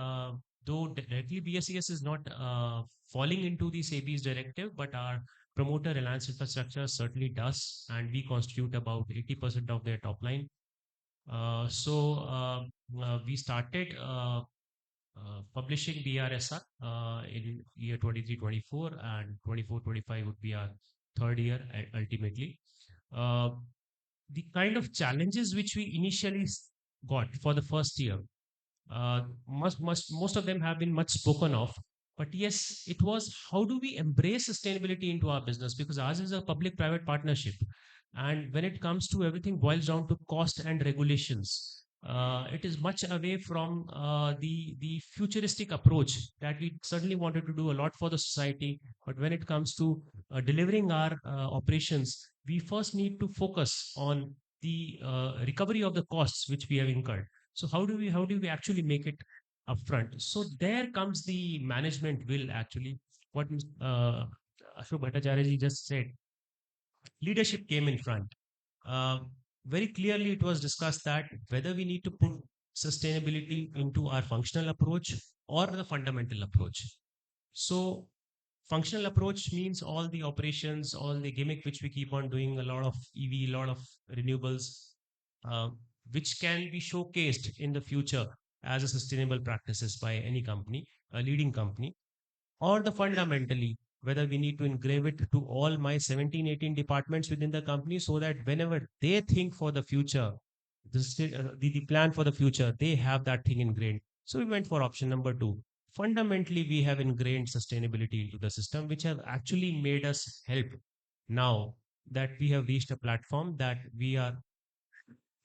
though directly BSES is not falling into the SEBI's directive, but our promoter Reliance Infrastructure certainly does, and we constitute about 80% of their top line. We started publishing BRSR in year 23-24, and 24-25 would be our third year ultimately. Uh, the kind of challenges which we initially got for the first year, most of them have been much spoken of. But yes, it was how do we embrace sustainability into our business, because ours is a public-private partnership, and when it comes to everything boils down to cost and regulations. It is much away from the futuristic approach that we certainly wanted to do a lot for the society. But when it comes to delivering our operations, we first need to focus on the recovery of the costs which we have incurred. So how do we actually make it upfront? So there comes the management will actually. What Ashok Bhattacharya ji just said, leadership came in front. Uh, Very clearly, it was discussed that whether we need to put sustainability into our functional approach or the fundamental approach. So functional approach means all the operations, all the gimmick which we keep on doing, a lot of EV, a lot of renewables, uh, which can be showcased in the future as a sustainable practices by any company, a leading company, or the fundamentally, whether we need to engrave it to all my 17, 18 departments within the company, so that whenever they think for the future, the plan for the future, they have that thing ingrained. So we went for option number two. Fundamentally, we have ingrained sustainability into the system, which have actually made us help now that we have reached a platform that we are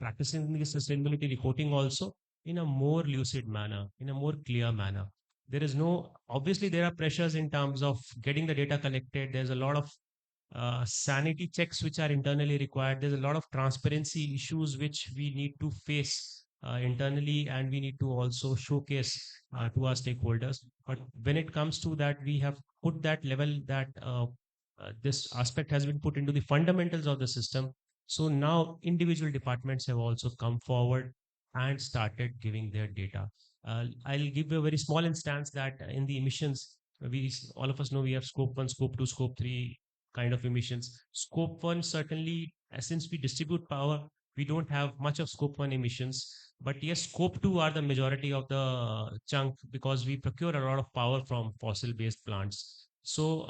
practicing the sustainability reporting also in a more lucid manner, in a more clear manner. There is no, obviously, there are pressures in terms of getting the data collected. There's a lot of sanity checks which are internally required. There's a lot of transparency issues which we need to face internally, and we need to also showcase to our stakeholders. But when it comes to that, we have put that level that this aspect has been put into the fundamentals of the system. So now individual departments have also come forward and started giving their data. I'll give you a very small instance that in the emissions, we all of us know we have scope 1, scope 2, scope 3 kind of emissions. Scope 1, certainly, since we distribute power, we don't have much of scope 1 emissions. But yes, scope 2 are the majority of the chunk because we procure a lot of power from fossil based plants. So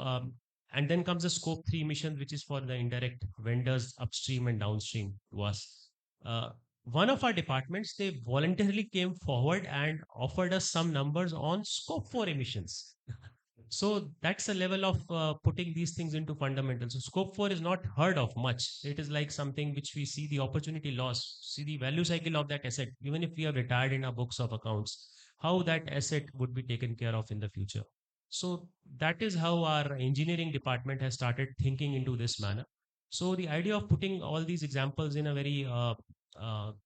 and then comes the scope 3 emission, which is for the indirect vendors upstream and downstream to us. One of our departments, they voluntarily came forward and offered us some numbers on scope 4 emissions. So that's the level of putting these things into fundamentals. So scope 4 is not heard of much. It is like something which we see the opportunity loss, see the value cycle of that asset, even if we have retired in our books of accounts, how that asset would be taken care of in the future. So that is how our engineering department has started thinking into this manner. So the idea of putting all these examples in a very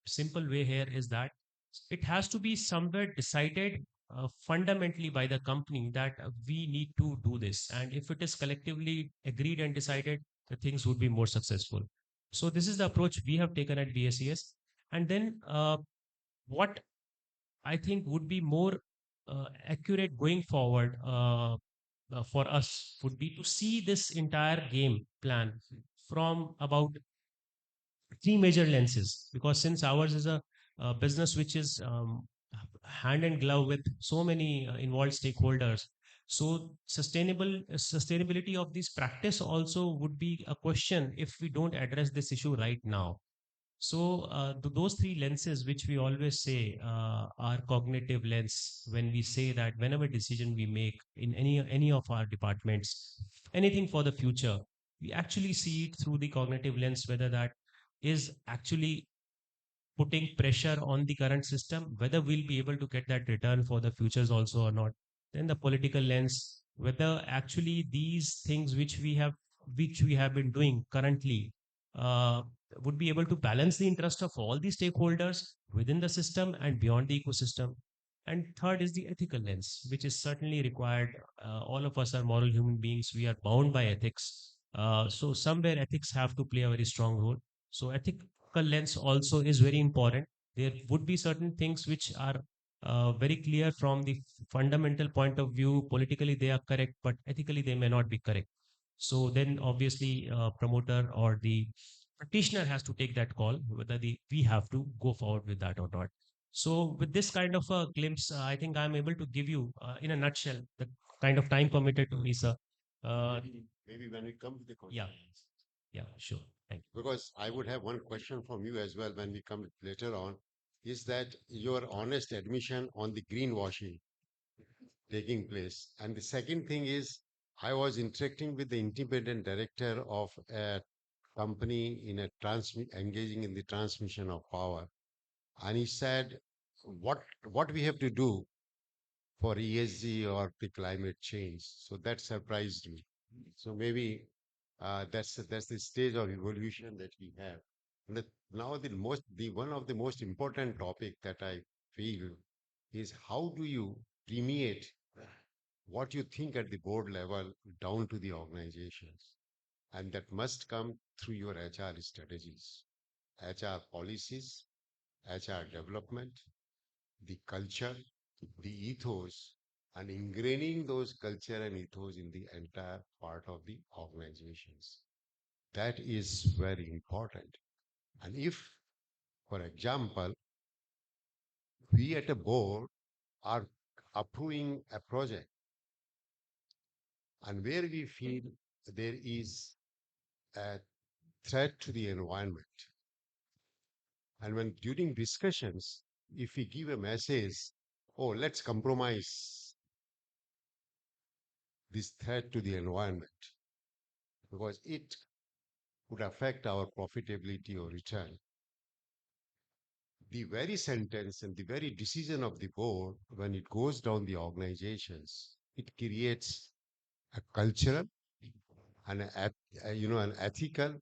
simple way here is that it has to be somewhere decided fundamentally by the company that we need to do this. And if it is collectively agreed and decided, the things would be more successful. So this is the approach we have taken at BSES. And then what I think would be more accurate going forward for us would be to see this entire game plan from about three major lenses, because since ours is a business which is hand and glove with so many involved stakeholders, so sustainability of this practice also would be a question if we don't address this issue right now. So those three lenses, which we always say are cognitive lens, when we say that whenever decision we make in any of our departments, anything for the future, we actually see it through the cognitive lens, whether that is actually putting pressure on the current system, whether we'll be able to get that return for the futures also or not. Then the political lens, whether actually these things which we have been doing currently uh, would be able to balance the interest of all the stakeholders within the system and beyond the ecosystem. And third is the ethical lens, which is certainly required. All of us are moral human beings. We are bound by ethics. So somewhere ethics have to play a very strong role. So ethical lens also is very important. There would be certain things which are very clear from the fundamental point of view. Politically, they are correct, but ethically, they may not be correct. So then, obviously, promoter or the practitioner has to take that call whether we have to go forward with that or not. So, with this kind of a glimpse, I think I'm able to give you, in a nutshell, the kind of time permitted to me, sir. Maybe when we come to the Yeah, consequence. yeah, sure. Thank because I would have one question from you as well when we come later on, is that your honest admission on the greenwashing taking place. And the second thing is, I was interacting with the independent director of a company in a engaging in the transmission of power, and he said, what we have to do for ESG or the climate change. So that surprised me. So maybe that's the stage of evolution that we have. And now the one of the most important topic that I feel is how do you permeate what you think at the board level down to the organizations, and that must come through your HR strategies, HR policies, HR development, the culture, the ethos, and ingraining those culture and ethos in the entire part of the organizations. That is very important. And if, for example, we at a board are approving a project and where we feel there is a threat to the environment, and when during discussions, if we give a message, oh, let's compromise this threat to the environment because it could affect our profitability or return. The very sentence and the very decision of the board, when it goes down the organizations, it creates a cultural and an ethical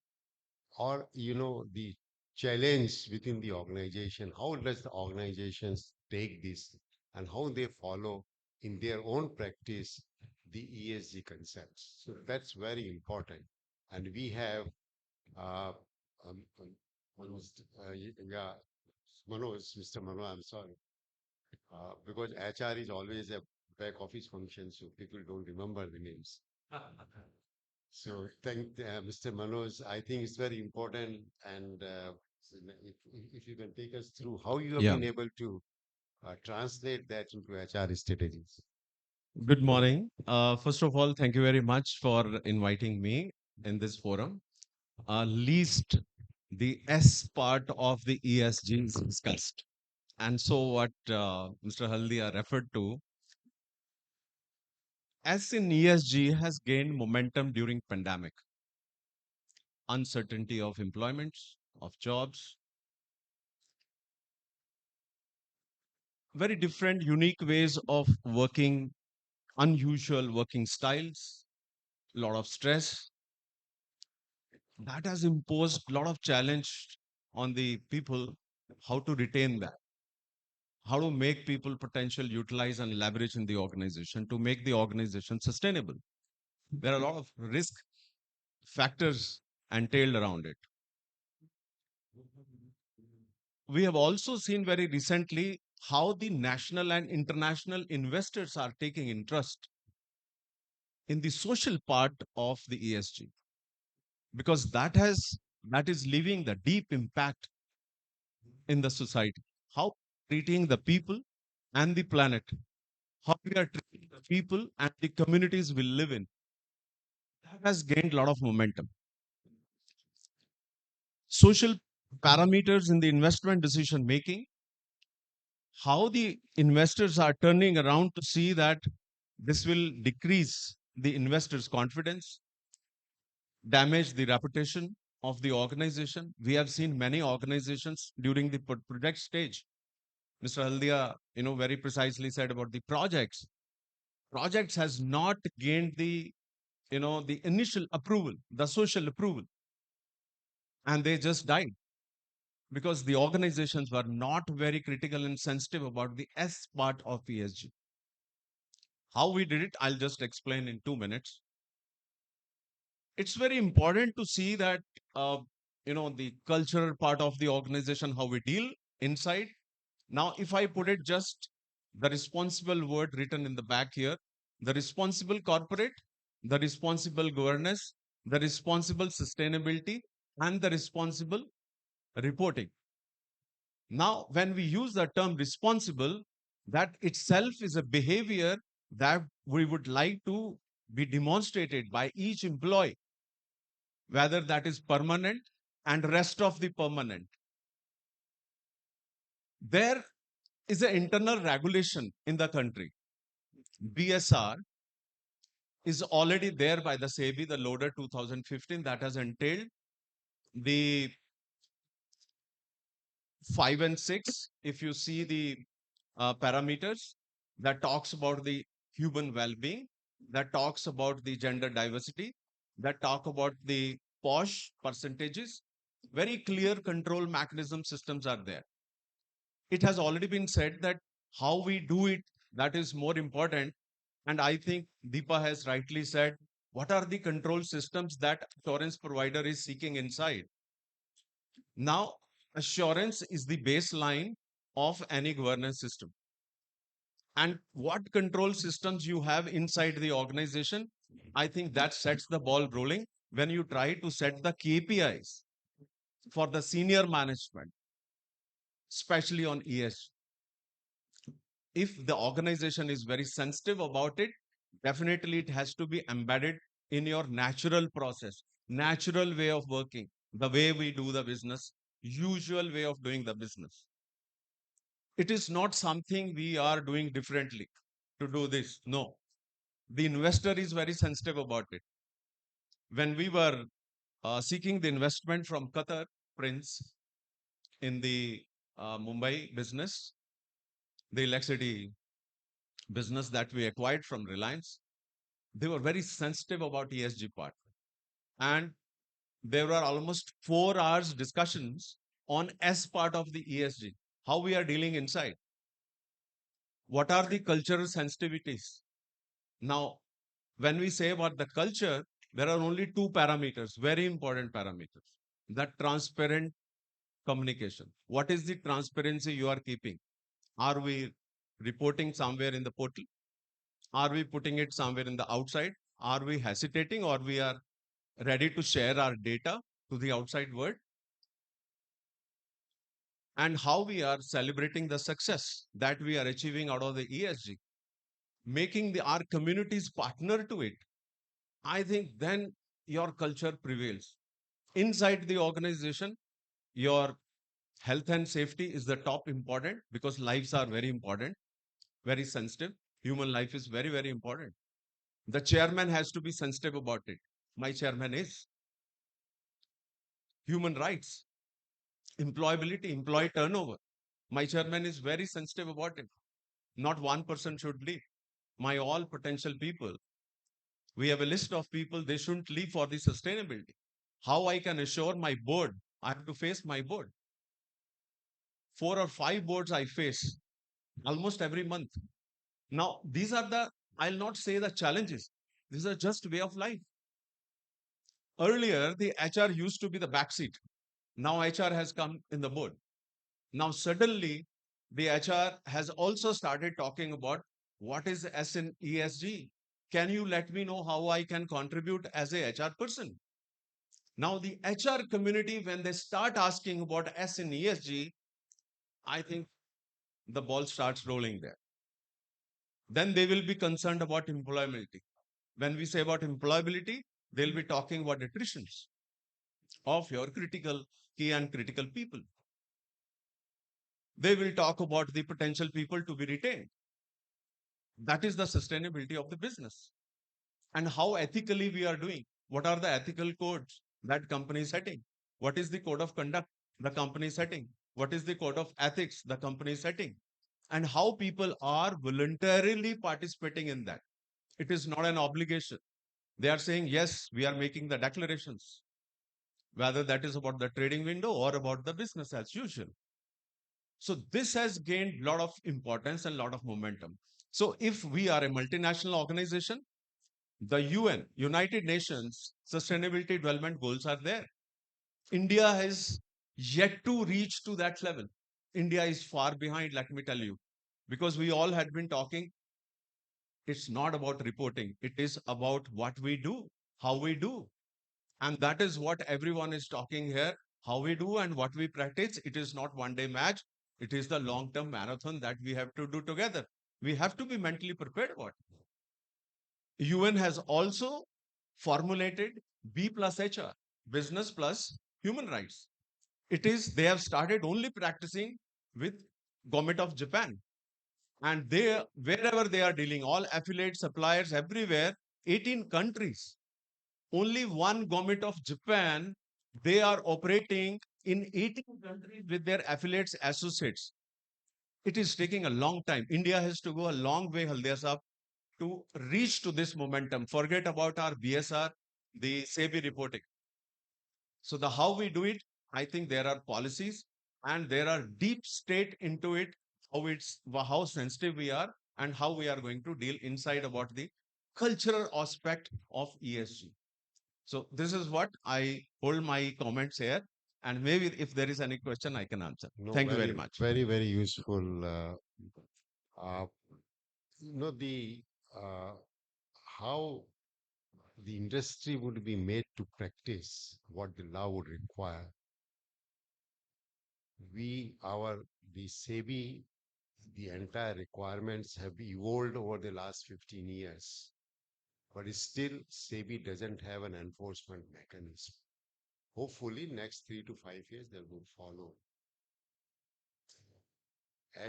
or the challenge within the organization. How does the organizations take this and how they follow in their own practice the ESG concepts? So that's very important. And we have uh, almost yeah, Mr. Manoj, I'm sorry, because HR is always a back office function, so people don't remember the names. So thank Mr. Manoj. I think it's very important, and so if you can take us through how you have Yeah. been able to translate that into HR strategies. Good morning. First of all, thank you very much for inviting me in this forum. Least the S part of the ESG is discussed. And so what Mr. Haldia referred to, S in ESG has gained momentum during pandemic. Uncertainty of employment, of jobs, very different, unique ways of working, unusual working styles, a lot of stress, that has imposed a lot of challenge on the people how to retain that, how to make people potential utilize and leverage in the organization to make the organization sustainable. There are a lot of risk factors entailed around it. We have also seen very recently how the national and international investors are taking interest in the social part of the ESG, because that is leaving the deep impact in the society. How treating the people and the planet, how we are treating the people and the communities we live in, that has gained a lot of momentum. Social parameters in the investment decision making, how the investors are turning around to see that this will decrease the investors' confidence, damage the reputation of the organization. We have seen many organizations during the project stage. Mr. Haldia, very precisely said about the projects. Projects has not gained the initial approval, the social approval, and they just died because the organizations were not very critical and sensitive about the S part of ESG. How we did it, I'll just explain in 2 minutes. It's very important to see that the cultural part of the organization, how we deal inside. Now, if I put it just the responsible word written in the back here, the responsible corporate, the responsible governance, the responsible sustainability, and the responsible reporting. Now, when we use the term responsible, that itself is a behavior that we would like to be demonstrated by each employee, whether that is permanent and rest of the permanent. There is an internal regulation in the country. BSR is already there by the SEBI, the Loader 2015, that has entailed the 5 and 6. If you see the parameters that talks about the human well-being, that talks about the gender diversity, that talk about the POSH percentages, very clear control mechanism systems are there. It has already been said that how we do it, that is more important. And I think Deepa has rightly said, what are the control systems that assurance provider is seeking inside? Now, assurance is the baseline of any governance system. And what control systems you have inside the organization, I think that sets the ball rolling when you try to set the KPIs for the senior management, especially on ESG. If the organization is very sensitive about it, definitely it has to be embedded in your natural process, natural way of working, the way we do the business, usual way of doing the business. It is not something we are doing differently to do this. No, the investor is very sensitive about it. When we were seeking the investment from Qatar Prince in the Mumbai business, the electricity business that we acquired from Reliance, they were very sensitive about ESG part. And there were almost 4 hours discussions on S part of the ESG, how we are dealing inside. What are the cultural sensitivities? Now, when we say about the culture, there are only 2 parameters, very important parameters. The transparent communication. What is the transparency you are keeping? Are we reporting somewhere in the portal? Are we putting it somewhere in the outside? Are we hesitating, or we are ready to share our data to the outside world? And how we are celebrating the success that we are achieving out of the ESG, making our communities partner to it. I think then your culture prevails. Inside the organization, your health and safety is the top important, because lives are very important, very sensitive. Human life is very, very important. The chairman has to be sensitive about it. My chairman is. Human rights, employability, employee turnover. My chairman is very sensitive about it. Not one person should leave. My all potential people. We have a list of people, they shouldn't leave for the sustainability. How I can assure my board? I have to face my board. 4 or 5 boards I face almost every month. Now, these are the, I'll not say the challenges. These are just way of life. Earlier, the HR used to be the backseat. Now HR has come in the board. Now suddenly, the HR has also started talking about what is S in ESG. Can you let me know how I can contribute as a HR person? Now the HR community, when they start asking about S in ESG, I think the ball starts rolling there. Then they will be concerned about employability. When we say about employability, they'll be talking about attritions of your critical key and critical people. They will talk about the potential people to be retained. That is the sustainability of the business. And how ethically we are doing. What are the ethical codes that company is setting? What is the code of conduct the company is setting? What is the code of ethics the company is setting? And how people are voluntarily participating in that. It is not an obligation. They are saying, yes, we are making the declarations, whether that is about the trading window or about the business as usual. So this has gained a lot of importance and a lot of momentum. So if we are a multinational organization, the UN, United Nations Sustainability Development Goals are there. India has yet to reach to that level. India is far behind, let me tell you, because we all had been talking. It's not about reporting. It is about what we do, how we do. And that is what everyone is talking here, how we do and what we practice. It is not one day match. It is the long-term marathon that we have to do together. We have to be mentally prepared for it. UN has also formulated B plus HR. business plus human rights. It is they have started only practicing with government of Japan, and they wherever they are dealing, all affiliate suppliers everywhere, 18 countries, only one government of Japan, they are operating in 18 countries with their affiliates associates. It is taking a long time. India has to go a long way, Haldia Saab, to reach to this momentum. Forget about our BSR, the SEBI reporting. So the how we do it, I think there are policies and there are deep state into it, how sensitive we are and how we are going to deal inside about the cultural aspect of ESG. So this is what I hold my comments here. And maybe if there is any question, I can answer. No, Thank you very much. very useful. Uh, the how the industry would be made to practice what the law would require. The SEBI, the entire requirements have evolved over the last 15 years, but still SEBI doesn't have an enforcement mechanism. Hopefully, next 3 to 5 years, they will follow.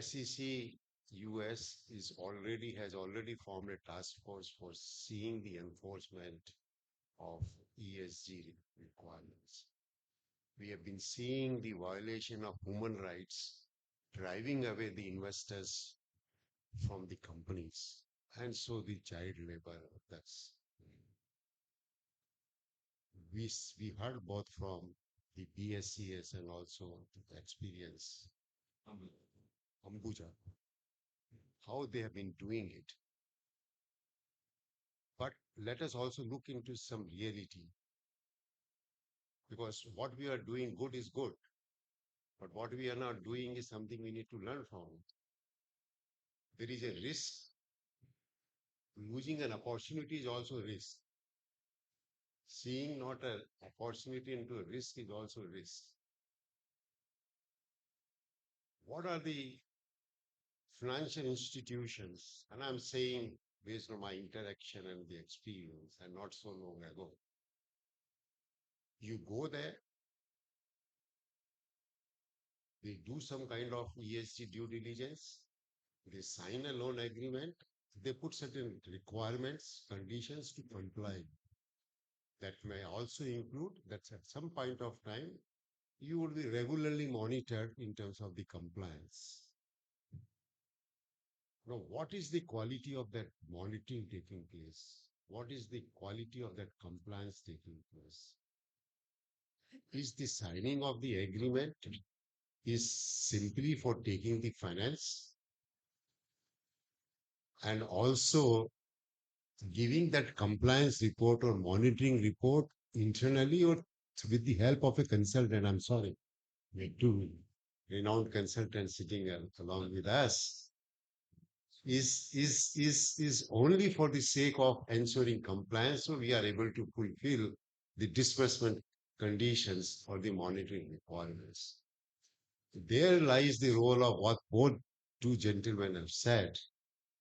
SEC US has already formed a task force for seeing the enforcement of ESG requirements. We have been seeing the violation of human rights driving away the investors from the companies, and so the child labor. That's we heard both from the BSCS and also the experience Ambuja how they have been doing it. But let us also look into some reality, because what we are doing good is good, but what we are not doing is something we need to learn from. There is a risk. Losing an opportunity is also a risk. Seeing not an opportunity into a risk is also a risk. What are the financial institutions? And I'm saying based on my interaction and the experience, and not so long ago. You go there, they do some kind of ESG due diligence, they sign a loan agreement, they put certain requirements, conditions to comply. That may also include that at some point of time, you will be regularly monitored in terms of the compliance. Now, what is the quality of that monitoring taking place? What is the quality of that compliance taking place? Is the signing of the agreement is simply for taking the finance and also giving that compliance report or monitoring report internally or with the help of a consultant? I'm sorry, we have two renowned consultants sitting along with us. Is only for the sake of ensuring compliance, so we are able to fulfill the disbursement conditions or the monitoring requirements. There lies the role of what both two gentlemen have said,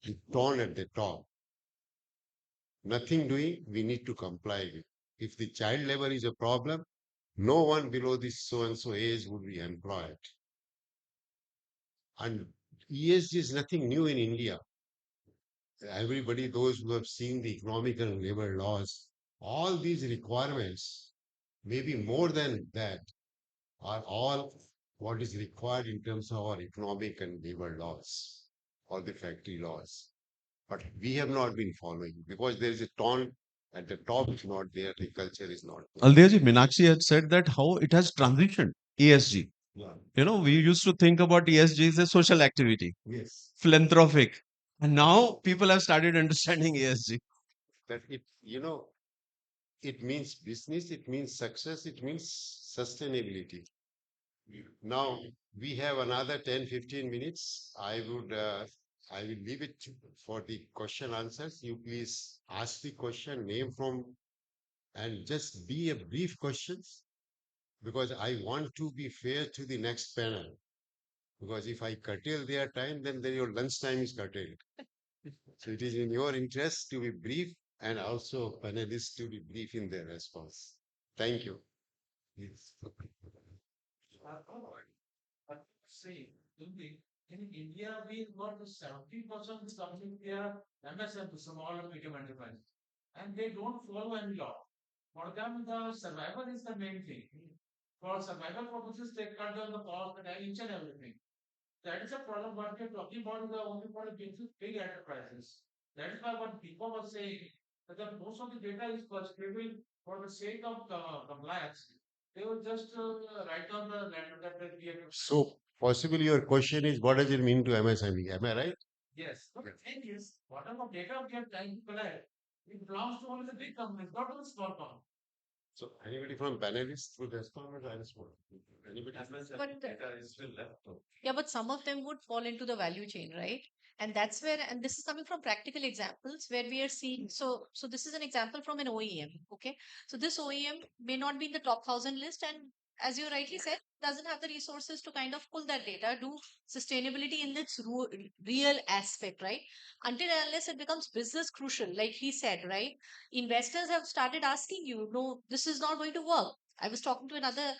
the tone at the top. Nothing doing, we need to comply with. If the child labor is a problem, no one below this so-and-so age would be employed. And ESG is nothing new in India. Everybody, those who have seen the economic and labor laws, all these requirements, maybe more than that, are all what is required in terms of our economic and labor laws or the factory laws. But we have not been following because there is a tone at the top is not there, the culture is not there. Aldeaji, Meenakshi had said that how it has transitioned ESG. Yeah. You know, we used to think about ESG as a social activity, Yes. philanthropic. And now people have started understanding ESG. That it means business, it means success, it means sustainability. Now we have another 10-15 minutes. I will leave it for the question answers. You please ask the question, name from, and just be a brief questions, because I want to be fair to the next panel. Because if I curtail their time, then your lunch time is curtailed. So it is in your interest to be brief and also panelists to be brief in their response. Thank you. Yes. Say, in India, we got 70% something here, MSME, small and medium enterprise, and they don't follow any law. For them, the survival is the main thing. For survival purposes, they cut down the cost and each and everything. That is a problem. What we are talking about is the only for the big enterprises. That is why what people were saying that most of the data is purchasable for the sake of compliance. They will just write down the letter that we have. So possibly your question is, what does it mean to MSME? Am I right? Yes. But the thing is, whatever data we are trying to collect, it belongs to only the big companies, not to the small companies. So anybody from panelists would respond, or I respond? Anybody? But Data is still left. yeah, but some of them would fall into the value chain, right? And that's where, and this is coming from practical examples where we are seeing. So this is an example from an OEM. Okay, so this OEM may not be in the top 1,000 list, and as you rightly said, doesn't have the resources to kind of pull that data, do sustainability in its real aspect, right? Until and unless it becomes business crucial, like he said, right? Investors have started asking you, no, this is not going to work. I was talking to another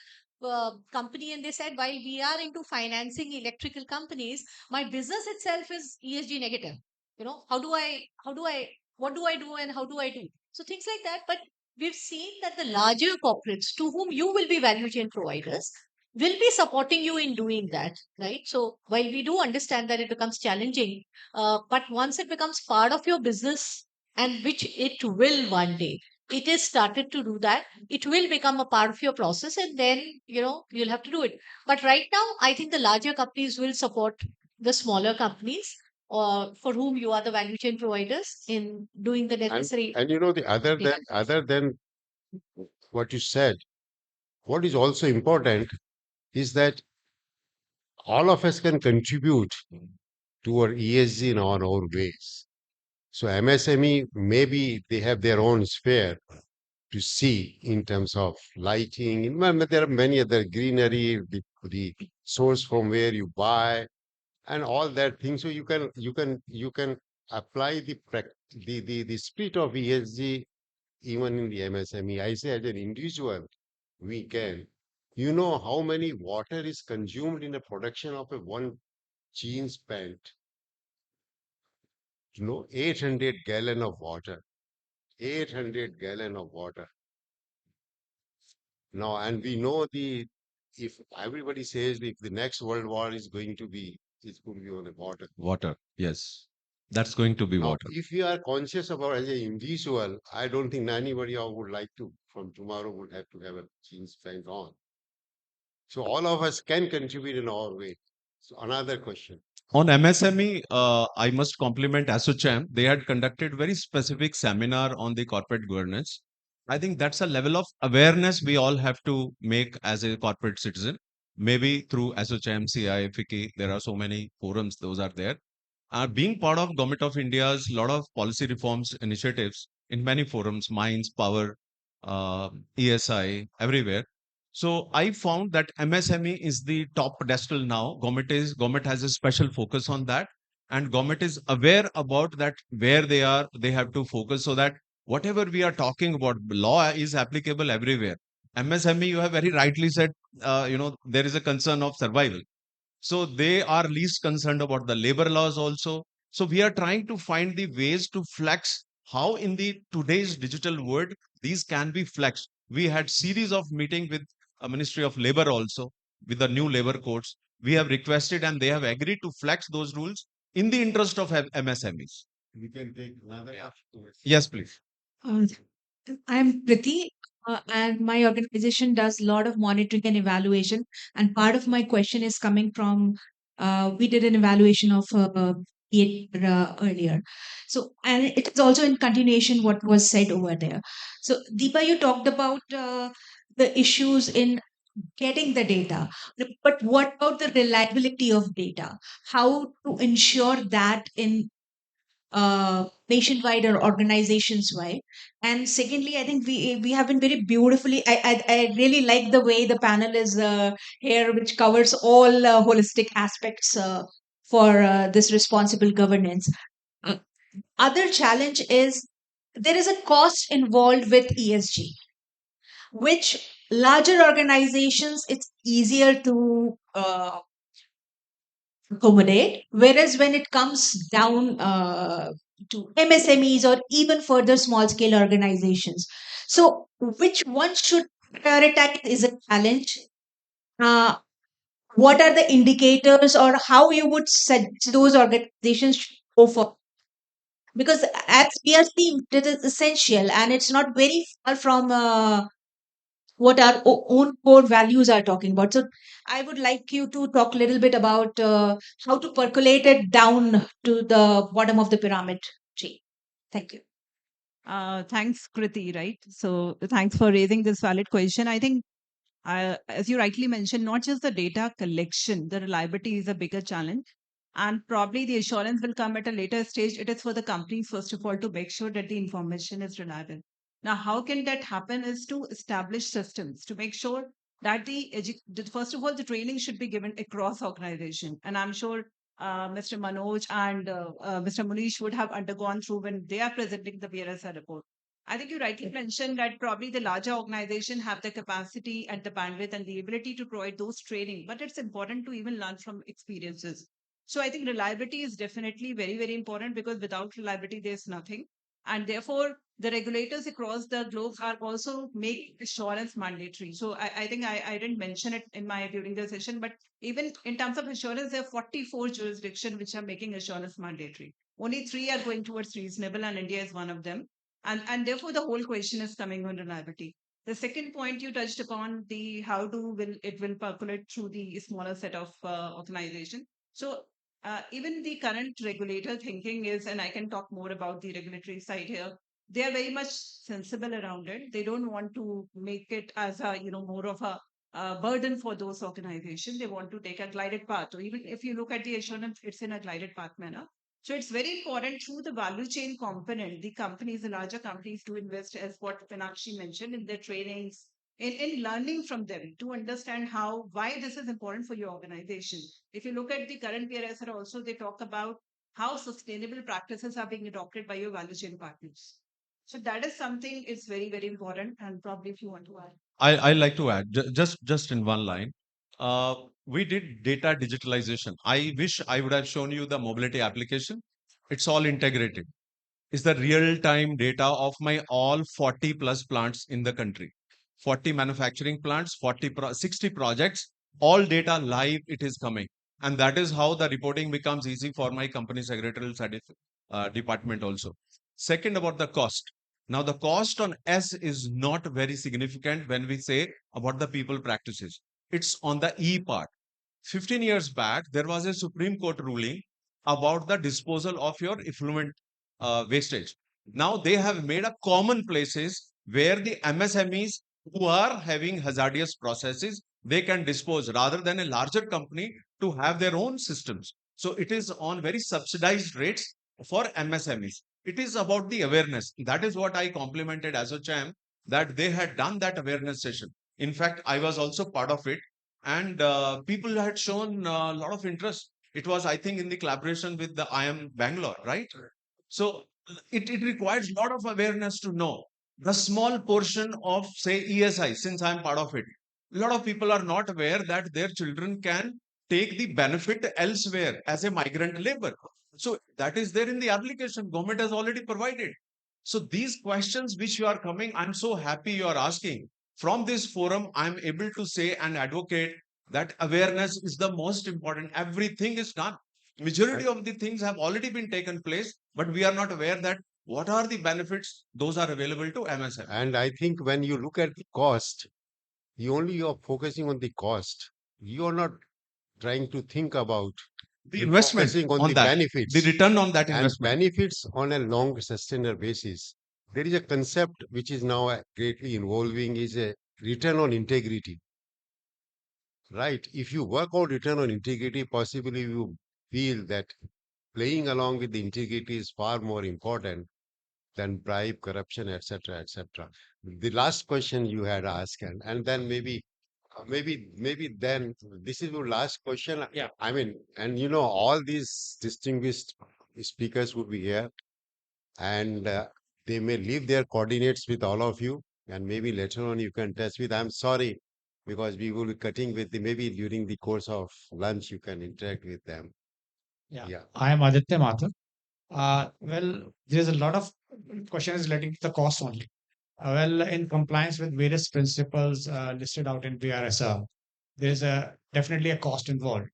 company and they said, while we are into financing electrical companies, my business itself is ESG negative. What do I do and how do I do? So things like that. But we've seen that the larger corporates to whom you will be value chain providers will be supporting you in doing that, right? So while we do understand that it becomes challenging, but once it becomes part of your business, and which it will one day, it is started to do that, it will become a part of your process, and then you'll have to do it. But right now, I think the larger companies will support the smaller companies, or for whom you are the value chain providers in doing the And necessary and the data. other than what you said, what is also important is that all of us can contribute to our ESG in our own ways. So MSME, maybe they have their own sphere to see in terms of lighting. There are many other greenery, the source from where you buy, and all that thing. So you can apply the spirit of ESG even in the MSME. I say as an individual, we can. You know how many water is consumed in the production of a one jeans pant? 800 gallon of water. 800 gallon of water. Now, and we know if everybody says if the next world war is going to be, it's going to be on the water. Water. Yes. That's going to be Now, water. if you are conscious about as an individual, I don't think anybody would like to from tomorrow would have to have a jeans pant on. So all of us can contribute in our way. So another question. On MSME, I must compliment ASSOCHAM. They had conducted very specific seminar on the corporate governance. I think that's a level of awareness we all have to make as a corporate citizen. Maybe through ASSOCHAM, CI, FICCI, there are so many forums, those are there. Being part of Government of India's lot of policy reforms initiatives in many forums, mines, power, ESI, everywhere. So I found that MSME is the top pedestal now. Government has a special focus on that, and government is aware about that where they are. They have to focus so that whatever we are talking about, law is applicable everywhere. MSME, you have very rightly said, there is a concern of survival. So they are least concerned about the labor laws also. So we are trying to find the ways to flex how in the today's digital world these can be flexed. We had series of meeting with a Ministry of Labor also with the new labor codes. We have requested and they have agreed to flex those rules in the interest of MSMEs. We can take another. Yes, please. Uh, I'm Priti, and my organization does a lot of monitoring and evaluation. And part of my question is coming from we did an evaluation of it earlier. So, and it is also in continuation what was said over there. So, Deepa, you talked about the issues in getting the data, but what about the reliability of data? How to ensure that in nationwide or organizations wide. And secondly, I think we have been very beautifully. I really like the way the panel is here, which covers all holistic aspects for this responsible governance. Uh, Other challenge is there is a cost involved with ESG, which larger organizations, it's easier to accommodate, whereas when it comes down to MSMEs or even further small scale organizations, so which one should prioritize is a challenge. uh, what are the indicators or how you would set those organizations should go for, because as we are seeing it is essential and it's not very far from what our own core values are talking about. So I would like you to talk a little bit about how to percolate it down to the bottom of the pyramid tree. Thank you. Thanks, Kriti, right? So thanks for raising this valid question. I think, as you rightly mentioned, not just the data collection, the reliability is a bigger challenge. And probably the assurance will come at a later stage. It is for the companies, first of all, to make sure that the information is reliable. Now, how can that happen is to establish systems to make sure that first of all, the training should be given across organization. And I'm sure Mr. Manoj and Mr. Munish would have undergone through when they are presenting the BRSR report. I think you rightly mentioned that probably the larger organization have the capacity and the bandwidth and the ability to provide those training, but it's important to even learn from experiences. So I think reliability is definitely very, very important, because without reliability, there's nothing. And therefore, the regulators across the globe are also making assurance mandatory. So I think I didn't mention it in my during the session, but even in terms of assurance, there are 44 jurisdictions which are making assurance mandatory. Only three are going towards reasonable, and India is one of them. And therefore, the whole question is coming on reliability. The second point you touched upon, the how do will it will percolate through the smaller set of organization. So even the current regulator thinking is, and I can talk more about the regulatory side here, they are very much sensible around it. They don't want to make it as a more of a burden for those organizations. They want to take a glided path. So even if you look at the assurance, it's in a glided path manner. So it's very important through the value chain component, the companies, the larger companies, to invest, as what Pinakshi mentioned, in their trainings, in learning from them to understand why this is important for your organization. If you look at the current PRSR also, they talk about how sustainable practices are being adopted by your value chain partners. So that is something is very, very important. And probably if you want to add. I like to add just in one line. Uh, we did data digitalization. I wish I would have shown you the mobility application. It's all integrated. It's the real time data of my all 40 plus plants in the country. 40 manufacturing plants, 60 projects, all data live, it is coming. And that is how the reporting becomes easy for my company secretarial department also. Second, about the cost. Now, the cost on S is not very significant when we say about the people practices. It's on the E part. 15 years back, there was a Supreme Court ruling about the disposal of your effluent wastage. Now they have made a common places where the MSMEs who are having hazardous processes, they can dispose rather than a larger company to have their own systems. So it is on very subsidized rates for MSMEs. It is about the awareness. That is what I complimented ASSOCHAM, that they had done that awareness session. In fact, I was also part of it, and people had shown a lot of interest. It was, I think, in the collaboration with the IM Bangalore, right? So it requires a lot of awareness to know the small portion of, say, ESI, since I'm part of it. A lot of people are not aware that their children can take the benefit elsewhere as a migrant labor. So that is there in the application. Government has already provided. So these questions which you are coming, I'm so happy you are asking. From this forum, I'm able to say and advocate that awareness is the most important. Everything is done. Majority of the things have already been taken place, but we are not aware that what are the benefits those are available to MSM. And I think when you look at the cost, you're focusing on the cost. You're not trying to think about The investment focusing on on the that, benefits. the return on that And investment. benefits on a long sustainable basis. There is a concept which is now greatly evolving, is a return on integrity. Right? If you work out return on integrity, possibly you feel that playing along with the integrity is far more important than bribe, corruption, etc., etc. The last question you had asked, and then maybe then this is your last question. Yeah. I mean, and all these distinguished speakers would be here, and they may leave their coordinates with all of you. And maybe later on you can touch with. I'm sorry, because we will be cutting with the, maybe during the course of lunch you can interact with them. Yeah, Yeah. I am Aditya Mathur. Well, there's a lot of questions relating to the cost only. Well, in compliance with various principles listed out in BRSR, there's a definitely a cost involved,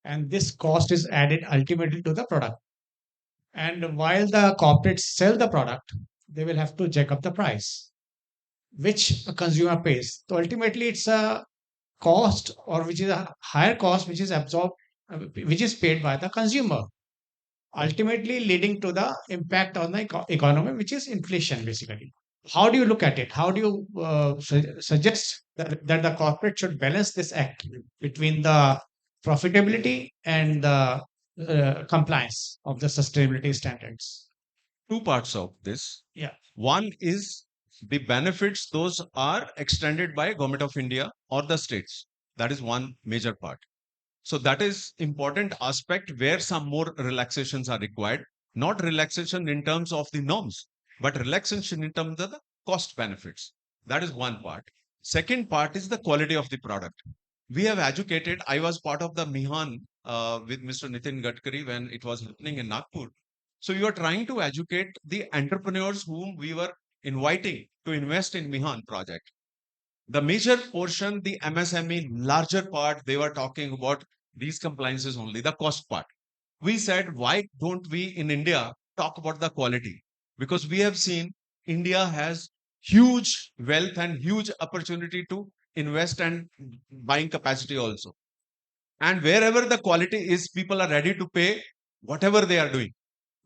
and this cost is added ultimately to the product. And while the corporates sell the product, they will have to jack up the price, which a consumer pays. So ultimately, it's a cost, or which is a higher cost, which is absorbed, which is paid by the consumer, ultimately leading to the impact on the economy, which is inflation, basically. How do you look at it? How do you suggest that the corporate should balance this act between the profitability and the compliance of the sustainability standards? Two parts of this. Yeah. One is the benefits, those are extended by Government of India or the states. That is one major part. So that is important aspect where some more relaxations are required, not relaxation in terms of the norms, but relaxation in terms of the cost benefits. That is one part. Second part is the quality of the product. We have educated. I was part of the Mihan with Mr. Nitin Gadkari when it was happening in Nagpur. So you are trying to educate the entrepreneurs whom we were inviting to invest in Mihan project. The major portion, the MSME, larger part, they were talking about these compliances only, the cost part. We said, why don't we in India talk about the quality? Because we have seen India has huge wealth and huge opportunity to invest and buying capacity also. And wherever the quality is, people are ready to pay whatever they are doing.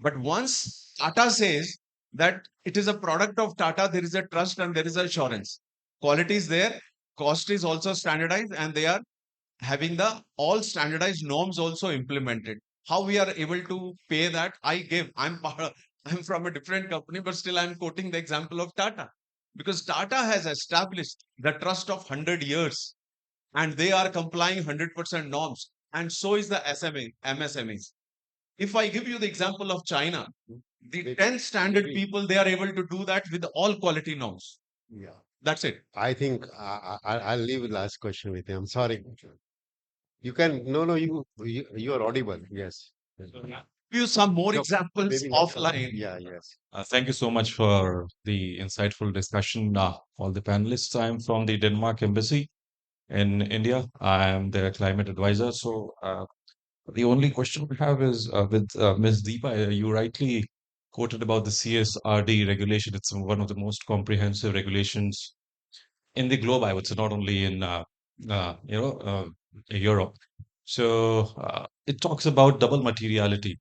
But once Tata says that it is a product of Tata, there is a trust and there is assurance. Quality is there, cost is also standardized, and they are having the all standardized norms also implemented. How we are able to pay that? I'm from a different company, but still I'm quoting the example of Tata, because Tata has established the trust of 100 years, and they are complying 100% norms, and so is the MSMEs. If I give you the example of China, the 10 standard people, they are able to do that with all quality norms. Yeah. That's it. I think I'll leave the last question with you. I'm sorry. You can, no, you are audible. Yes. Give you some more Sure. examples Maybe not. offline. Yeah, yes. Thank you so much for the insightful discussion, all the panelists. I'm from the Denmark Embassy in India. I am their climate advisor. So the only question we have is with Ms. Deepa. You rightly quoted about the CSRD regulation. It's one of the most comprehensive regulations in the globe, I would say, not only in Europe. So it talks about double materiality.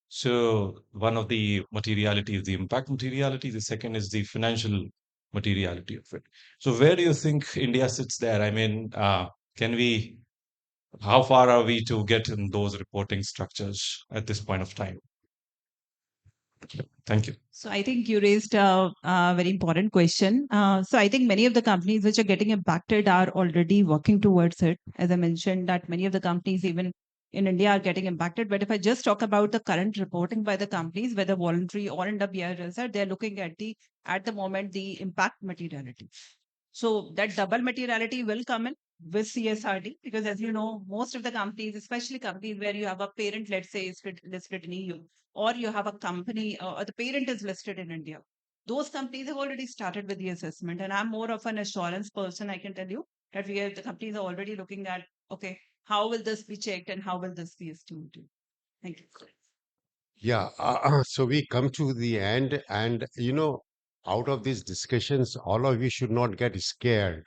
So one of the materiality is the impact materiality. The second is the financial materiality of it. So where do you think India sits there? I mean, can we? How far are we to get in those reporting structures at this point of time? Thank you. So I think you raised a very important question. So I think many of the companies which are getting impacted are already working towards it. As I mentioned, that many of the companies even in India are getting impacted. But if I just talk about the current reporting by the companies, whether voluntary or under BRSR, they're looking at the moment the impact materiality. So that double materiality will come in with CSRD, because as you know, most of the companies, especially companies where you have a parent, let's say, is listed in EU, or you have a company, or the parent is listed in India. Those companies have already started with the assessment, and I'm more of an assurance person. I can tell you that the companies are already looking at, okay, how will this be checked and how will this be estimated? Thank you. Yeah. So we come to the end, and out of these discussions, all of you should not get scared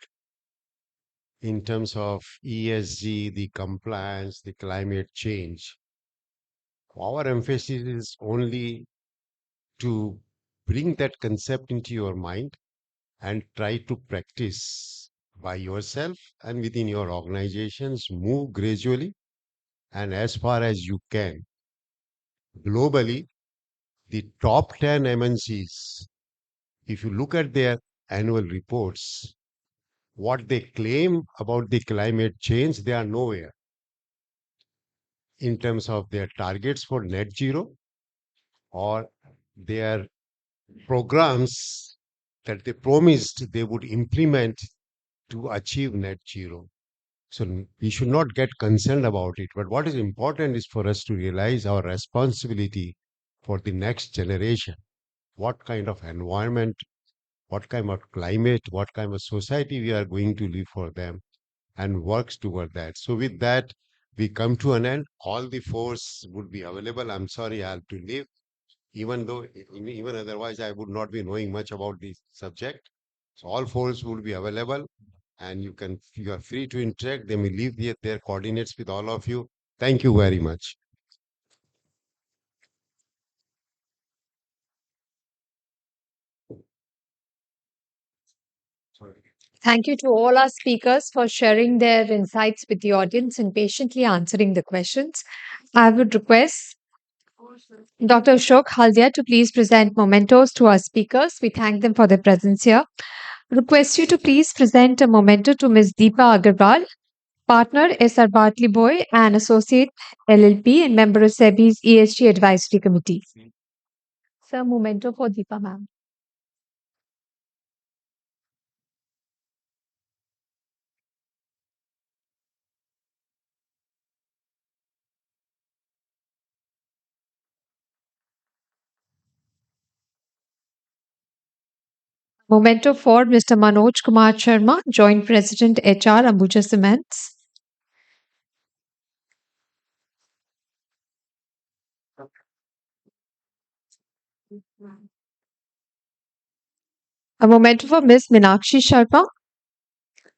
in terms of ESG, the compliance, the climate change. Our emphasis is only to bring that concept into your mind and try to practice by yourself and within your organizations, move gradually and as far as you can. Globally, the top 10 MNCs, if you look at their annual reports, what they claim about the climate change, they are nowhere in terms of their targets for net zero or their programs that they promised they would implement to achieve net zero. So we should not get concerned about it. But what is important is for us to realize our responsibility for the next generation. What kind of environment, what kind of climate, what kind of society we are going to leave for them, and works toward that. So with that, we come to an end. All the force would be available. I'm sorry I have to leave, even though even otherwise I would not be knowing much about the subject. So all force would be available, and you are free to interact. They may leave their coordinates with all of you. Thank you very much. Thank you to all our speakers for sharing their insights with the audience and patiently answering the questions. I would request Dr. Ashok Haldia to please present mementos to our speakers. We thank them for their presence here. Request you to please present a memento to Ms. Deepa Agarwal, partner SR Bartley Boy and associate LLP and member of SEBI's ESG advisory committee. Sir, memento for Deepa ma'am. Memento for Mr. Manoj Kumar Sharma, Joint President HR Ambuja Cements. A memento for Ms. Minakshi Sharma,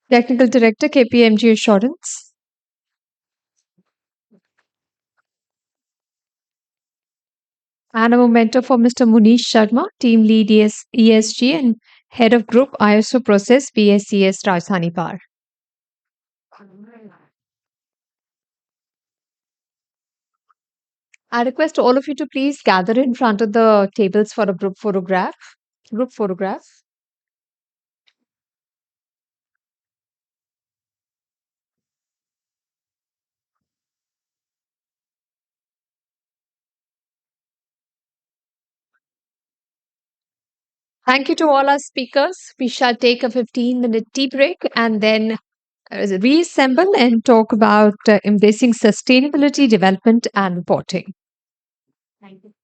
Technical Director KPMG Assurance. And a memento for Mr. Munish Sharma, Team Lead ESG and Head of Group ISO Process BSES Rajdhani Par. I request all of you to please gather in front of the tables for a group photograph. Group photograph. Thank you to all our speakers. We shall take a 15-minute tea break and then reassemble and talk about embracing sustainability, development, and reporting. Thank you.